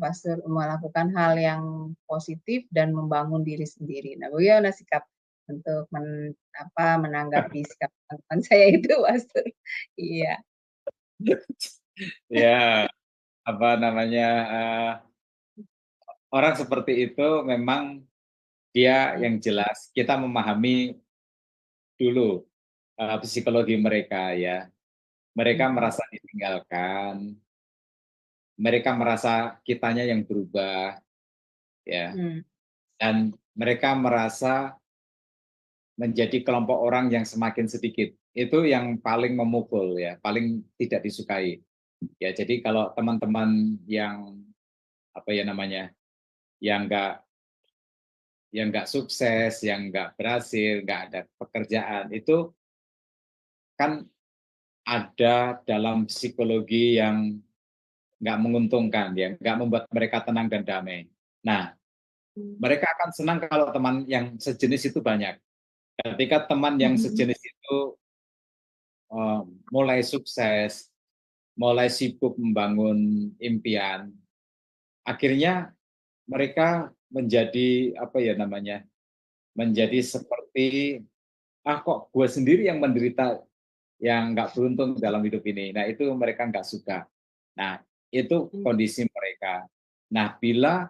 Pastor, melakukan hal yang positif dan membangun diri sendiri. Nah, bagaimana sikap untuk menanggapi sikap teman saya itu, Pastor? Iya. Ya, apa namanya, orang seperti itu memang dia yang jelas kita memahami dulu psikologi mereka ya. Mereka merasa ditinggalkan, mereka merasa kitanya yang berubah ya, dan mereka merasa menjadi kelompok orang yang semakin sedikit. Itu yang paling memukul ya, paling tidak disukai. Ya, jadi kalau teman-teman yang yang nggak sukses, yang nggak berhasil, nggak ada pekerjaan, itu kan ada dalam psikologi yang nggak menguntungkan, ya, nggak membuat mereka tenang dan damai. Nah, mereka akan senang kalau teman yang sejenis itu banyak. Ketika teman yang sejenis itu mulai sukses, mulai sibuk membangun impian, akhirnya mereka menjadi menjadi seperti kok gue sendiri yang menderita, yang nggak beruntung dalam hidup ini. Nah, itu mereka nggak suka. Nah, itu kondisi mereka. Nah, bila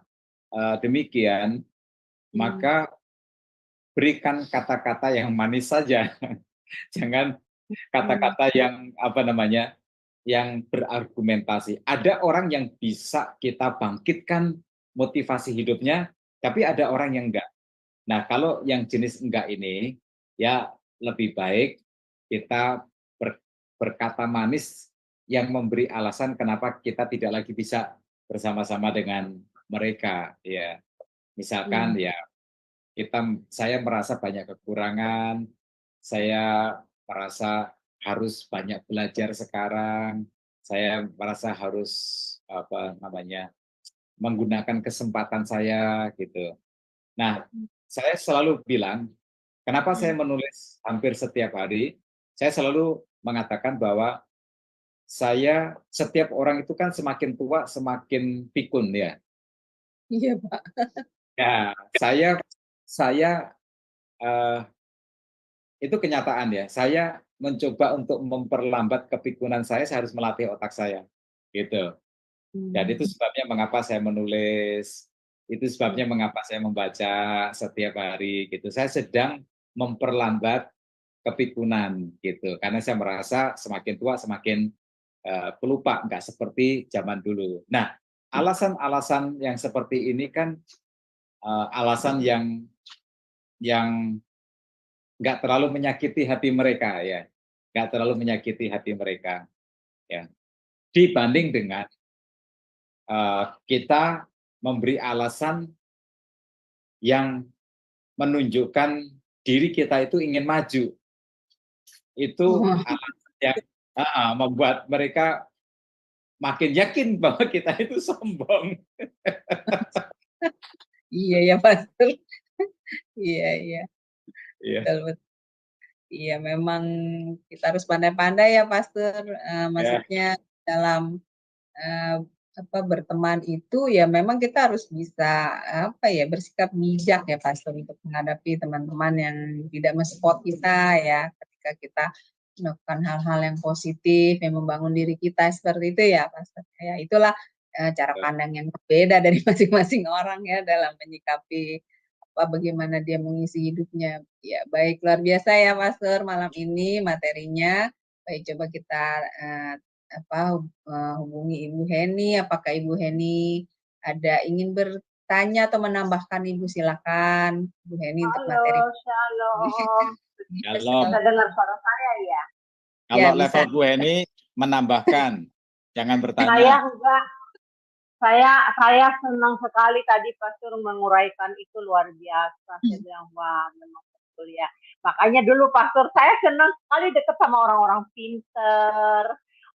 demikian, maka berikan kata-kata yang manis saja. Jangan kata-kata yang yang berargumentasi. Ada orang yang bisa kita bangkitkan motivasi hidupnya, tapi ada orang yang enggak. Nah, kalau yang jenis enggak ini, ya lebih baik kita berkata manis yang memberi alasan kenapa kita tidak lagi bisa bersama-sama dengan mereka. Ya, misalkan ya saya merasa banyak kekurangan, saya merasa harus banyak belajar sekarang, saya merasa harus menggunakan kesempatan saya gitu. Nah, saya selalu bilang, kenapa saya menulis hampir setiap hari, saya selalu mengatakan bahwa setiap orang itu kan semakin tua semakin pikun ya. Iya, Pak. Ya, saya itu kenyataan ya. Saya mencoba untuk memperlambat kepikunan saya harus melatih otak saya, gitu. Dan itu sebabnya mengapa saya menulis, itu sebabnya mengapa saya membaca setiap hari, gitu. Saya sedang memperlambat kepikunan, gitu. Karena saya merasa semakin tua semakin pelupa, nggak seperti zaman dulu. Nah, alasan-alasan yang seperti ini kan alasan yang nggak terlalu menyakiti hati mereka ya, nggak terlalu menyakiti hati mereka ya. Dibanding dengan kita memberi alasan yang menunjukkan diri kita itu ingin maju, itu alasan yang membuat mereka makin yakin bahwa kita itu sombong. Iya ya, Pastor. Iya, iya. Iya. Betul, betul. Iya, memang kita harus pandai-pandai ya, Pastor. Ya. Maksudnya dalam eh, berteman itu ya memang kita harus bisa bersikap bijak ya, Pastor, untuk menghadapi teman-teman yang tidak mensupport kita ya, ketika kita melakukan hal-hal yang positif yang membangun diri kita seperti itu ya, Pastor. Ya itulah cara pandang yang berbeda dari masing-masing orang ya dalam menyikapi bagaimana dia mengisi hidupnya. Ya, baik, luar biasa ya, Pastor, malam ini materinya. Baik, coba kita hubungi Ibu Heni. Apakah Ibu Heni ada ingin bertanya atau menambahkan, Ibu? Silakan, Ibu Heni, untuk materi. Halo, shalom. Shalom. Bisa dengar suara saya ya? Kalau Ya, level bisa. Bu Heni menambahkan, jangan Saya bertanya. enggak. Saya senang sekali tadi Pastor menguraikan itu, luar biasa. Saya bilang, wah, memang betul ya. Makanya dulu Pastor, saya senang sekali dekat sama orang-orang pinter,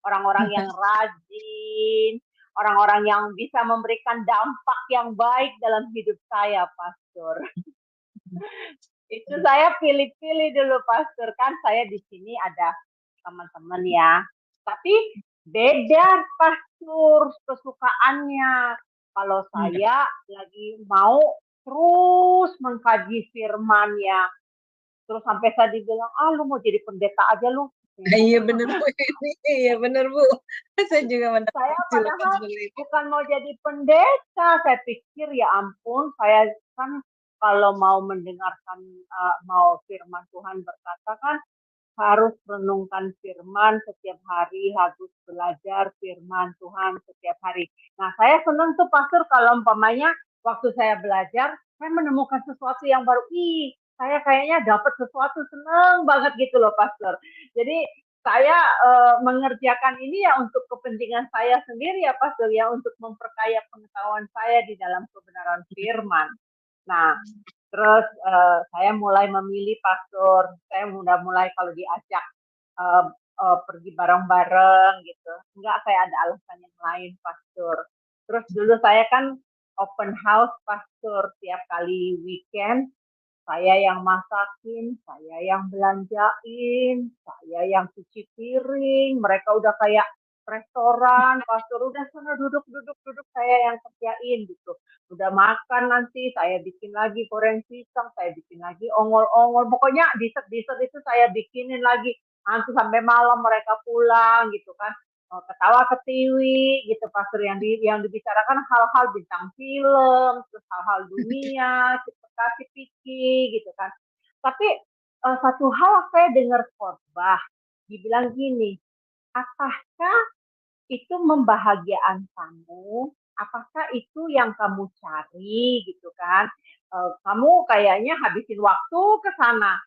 orang-orang yang rajin, orang-orang yang bisa memberikan dampak yang baik dalam hidup saya, Pastor. Itu saya pilih-pilih dulu, Pastor. Kan saya di sini ada teman-teman ya. Tapi beda, Pastor, kesukaannya. Kalau saya lagi mau terus mengkaji firman ya. Terus sampai saya dibilang, lu mau jadi pendeta aja lu. Iya benar Bu. Iya benar Bu. Saya juga Saya mendapat padahal bukan mau jadi pendeta. Saya pikir ya ampun, saya kan kalau mau mendengarkan, mau firman Tuhan berkata kan harus renungkan firman setiap hari, harus belajar firman Tuhan setiap hari. Nah, saya senang tuh Pastor kalau umpamanya waktu saya belajar, saya menemukan sesuatu yang baru. Saya kayaknya dapat sesuatu, seneng banget gitu loh Pastor. Jadi saya mengerjakan ini ya untuk kepentingan saya sendiri ya Pastor, ya, untuk memperkaya pengetahuan saya di dalam kebenaran firman. Nah, terus saya mulai memilih Pastor. Saya udah mulai kalau diajak pergi bareng-bareng gitu. Enggak, saya ada alasan yang lain Pastor. Terus dulu saya kan open house Pastor, tiap kali weekend. Saya yang masakin, saya yang belanjain, saya yang cuci piring. Mereka udah kayak restoran, Pastor, udah sana duduk, saya yang kerjain gitu. Udah makan nanti, saya bikin lagi goreng pisang, saya bikin lagi ongol-ongol. Pokoknya dessert itu saya bikinin lagi. Nanti sampai malam mereka pulang gitu kan. Ketawa ketiwi gitu, Pastor, yang dibicarakan hal-hal bintang film, terus hal-hal dunia, kasih pikir gitu kan. Tapi satu hal saya dengar khotbah dibilang gini, apakah itu membahagiakan kamu? Apakah itu yang kamu cari gitu kan? Kamu kayaknya habisin waktu ke sana,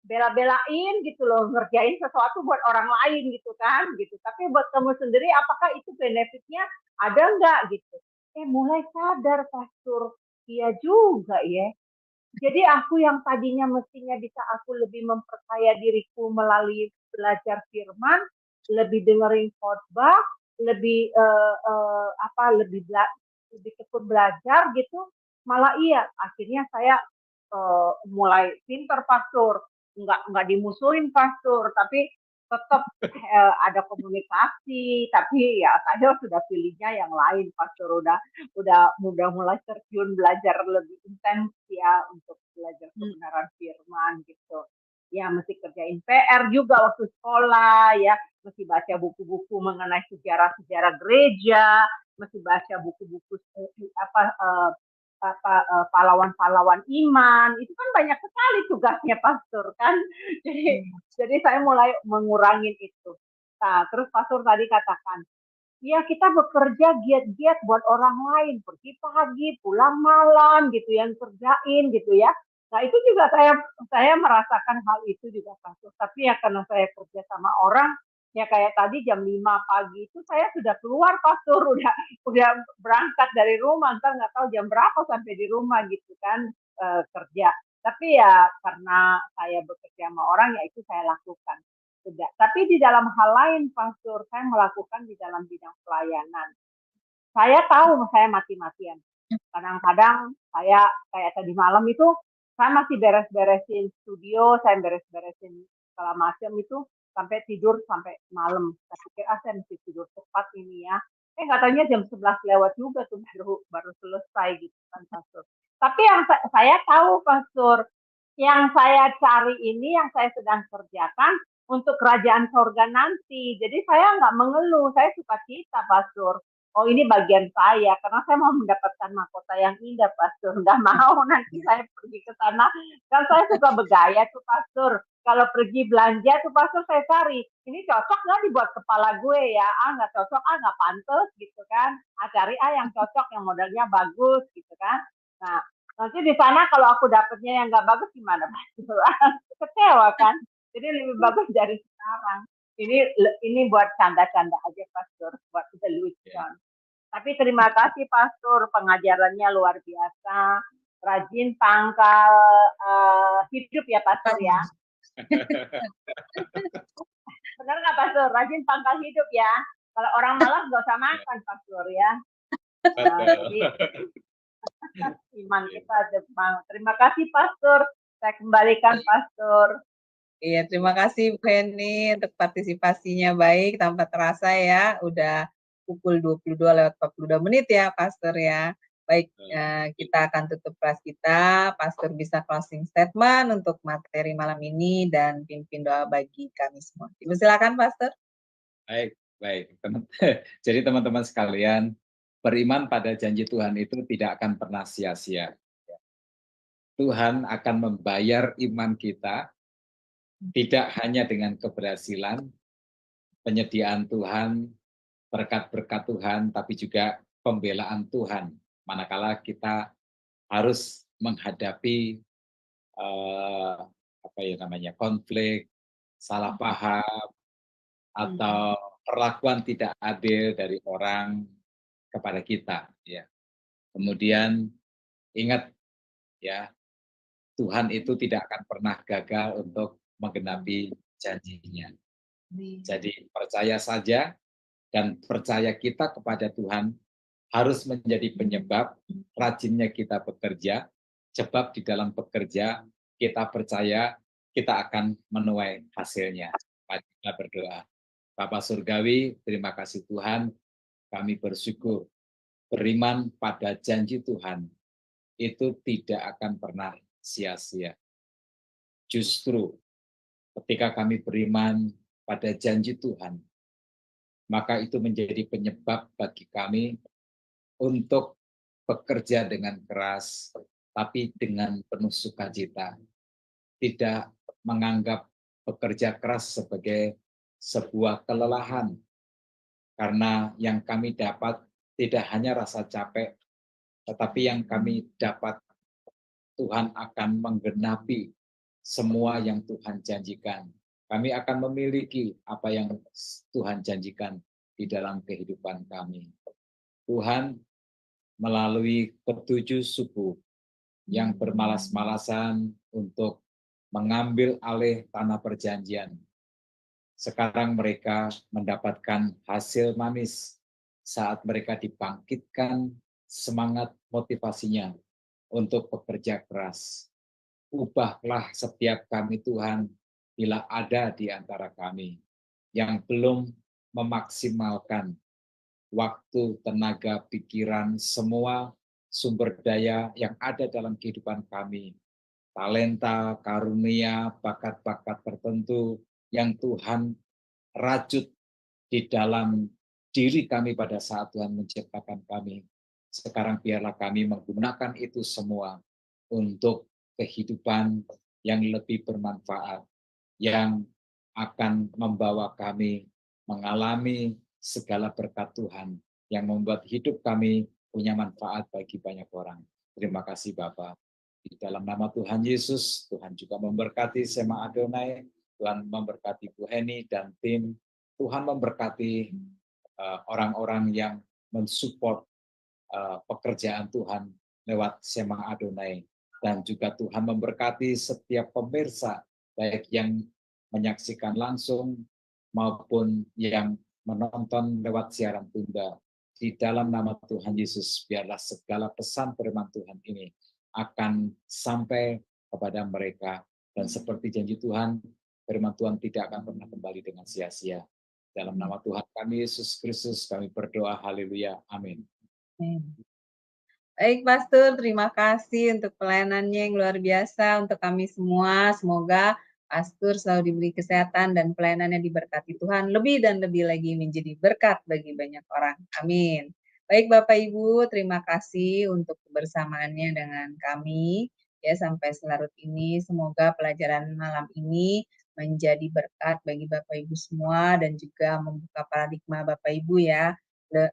bela-belain gitu loh, ngerjain sesuatu buat orang lain gitu kan, gitu. Tapi buat kamu sendiri, apakah itu benefitnya ada nggak gitu? Mulai sadar Pastor, iya juga ya. Jadi aku yang tadinya mestinya bisa aku lebih memperkaya diriku melalui belajar firman, lebih dengerin khotbah, lebih lebih tekun belajar gitu, malah iya akhirnya saya mulai pinter Pastor, nggak dimusuhin Pastor, tapi tetap ada komunikasi, tapi ya saya sudah pilihnya yang lain Pastor, udah mulai terjun belajar lebih intens ya untuk belajar kebenaran firman gitu. Ya mesti kerjain PR juga waktu sekolah ya, mesti baca buku-buku mengenai sejarah-sejarah gereja, mesti baca buku-buku pahlawan-pahlawan iman, itu kan banyak sekali tugasnya Pastor kan. Jadi saya mulai mengurangi itu. Nah, terus Pastor tadi katakan, ya kita bekerja giat-giat buat orang lain, pergi pagi, pulang malam gitu, yang kerjain gitu ya. Nah itu juga saya merasakan hal itu juga Pastor. Tapi ya karena saya kerja sama orang, ya kayak tadi jam 5 pagi itu saya sudah keluar Pastor, udah berangkat dari rumah, ntar nggak tahu jam berapa sampai di rumah gitu kan, kerja. Tapi ya karena saya bekerja sama orang, ya itu saya lakukan. Tidak. Tapi di dalam hal lain, Pastor, saya melakukan di dalam bidang pelayanan. Saya tahu saya mati-matian. Kadang-kadang saya kayak tadi malam itu, saya masih beres-beresin studio, saya beres-beresin segala macam itu sampai tidur sampai malam. Saya pikir saya mesti tidur cepat ini ya. Katanya jam 11 lewat juga tuh baru selesai gitu kan Pastor. Tapi yang saya tahu Pastor, yang saya cari ini, yang saya sedang kerjakan untuk kerajaan sorga nanti. Jadi saya nggak mengeluh, saya sukacita Pastor. Oh ini bagian saya, karena saya mau mendapatkan mahkota yang indah Pastor. Nggak mau nanti saya pergi ke sana. Kan saya suka bergaya tuh Pastor. Kalau pergi belanja tuh Pastor saya cari, ini cocok nggak dibuat kepala gue ya? Nggak cocok, nggak pantas gitu kan. Cari yang cocok, yang modelnya bagus gitu kan. Nah, nanti di sana kalau aku dapetnya yang nggak bagus gimana Pastor? Kecewa kan? Jadi lebih bagus dari sekarang. Ini buat canda-canda aja Pastor, buat lelucon. Tapi terima kasih Pastor, pengajarannya luar biasa. Rajin pangkal hidup ya Pastor ya. Benar nggak Pastor? Rajin pangkal hidup ya. Kalau orang malas nggak usah makan Pastor ya. Jadi iman kita ada. Terima kasih Pastor. Saya kembalikan Pastor. Iya, terima kasih Bu Heni untuk partisipasinya baik, tanpa terasa ya, udah pukul 22:42 ya, Pastor ya. Baik, kita akan tutup kelas kita, Pastor bisa closing statement untuk materi malam ini dan pimpin doa bagi kami semua. Silakan, Pastor. Baik. Jadi teman-teman sekalian, beriman pada janji Tuhan itu tidak akan pernah sia-sia. Tuhan akan membayar iman kita, tidak hanya dengan keberhasilan, penyediaan Tuhan, berkat-berkat Tuhan, tapi juga pembelaan Tuhan. Manakala kita harus menghadapi konflik, salah paham, atau perlakuan tidak adil dari orang kepada kita. Ya. Kemudian ingat ya, Tuhan itu tidak akan pernah gagal untuk menggenapi janjinya. Jadi percaya saja, dan percaya kita kepada Tuhan harus menjadi penyebab rajinnya kita bekerja, sebab di dalam bekerja kita percaya kita akan menuai hasilnya. Mari kita berdoa. Bapa Surgawi, terima kasih Tuhan, kami bersyukur beriman pada janji Tuhan itu tidak akan pernah sia-sia. Justru ketika kami beriman pada janji Tuhan, maka itu menjadi penyebab bagi kami untuk bekerja dengan keras, tapi dengan penuh sukacita. Tidak menganggap bekerja keras sebagai sebuah kelelahan, karena yang kami dapat tidak hanya rasa capek, tetapi yang kami dapat, Tuhan akan menggenapi semua yang Tuhan janjikan. Kami akan memiliki apa yang Tuhan janjikan di dalam kehidupan kami. Tuhan, melalui ketujuh suku yang bermalas-malasan untuk mengambil alih tanah perjanjian, sekarang mereka mendapatkan hasil manis saat mereka dibangkitkan semangat motivasinya untuk bekerja keras. Ubahlah setiap kami Tuhan, bila ada di antara kami yang belum memaksimalkan waktu, tenaga, pikiran, semua sumber daya yang ada dalam kehidupan kami, talenta, karunia, bakat-bakat tertentu yang Tuhan rajut di dalam diri kami pada saat Tuhan menciptakan kami. Sekarang biarlah kami menggunakan itu semua untuk kehidupan yang lebih bermanfaat, yang akan membawa kami mengalami segala berkat Tuhan, yang membuat hidup kami punya manfaat bagi banyak orang. Terima kasih Bapa. Di dalam nama Tuhan Yesus, Tuhan juga memberkati Sema Adonai, Tuhan memberkati Bu Heni dan tim, Tuhan memberkati orang-orang yang mensupport pekerjaan Tuhan lewat Sema Adonai, dan juga Tuhan memberkati setiap pemirsa, baik yang menyaksikan langsung maupun yang menonton lewat siaran tunda. Di dalam nama Tuhan Yesus, biarlah segala pesan firman Tuhan ini akan sampai kepada mereka. Dan seperti janji Tuhan, firman Tuhan tidak akan pernah kembali dengan sia-sia. Dalam nama Tuhan kami, Yesus Kristus, kami berdoa, haleluya, amin. Baik, Pastor, terima kasih untuk pelayanannya yang luar biasa untuk kami semua. Semoga Pastor selalu diberi kesehatan dan pelayanannya diberkati Tuhan lebih dan lebih lagi menjadi berkat bagi banyak orang. Amin. Baik, Bapak Ibu, terima kasih untuk kebersamaannya dengan kami. Ya, sampai selarut ini, semoga pelajaran malam ini menjadi berkat bagi Bapak Ibu semua dan juga membuka paradigma Bapak Ibu ya,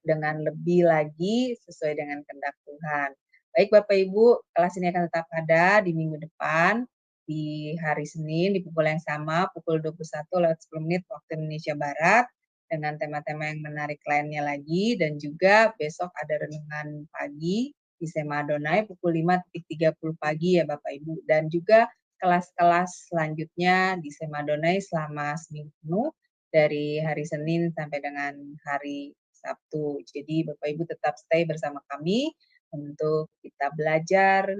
dengan lebih lagi sesuai dengan kehendak Tuhan. Baik Bapak Ibu, kelas ini akan tetap ada di minggu depan, di hari Senin, di pukul yang sama, pukul 21:10 waktu Indonesia Barat, dengan tema-tema yang menarik lainnya lagi, dan juga besok ada renungan pagi di Sema Adonai pukul 5:30 pagi ya Bapak Ibu, dan juga kelas-kelas selanjutnya di Sema Adonai selama seminggu penuh, dari hari Senin sampai dengan hari Sabtu. Jadi Bapak Ibu tetap stay bersama kami untuk kita belajar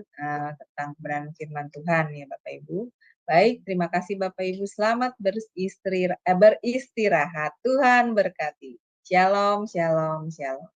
tentang kebenaran firman Tuhan ya Bapak Ibu. Baik, terima kasih Bapak Ibu. Selamat beristirahat. Tuhan berkati. Shalom, shalom, shalom.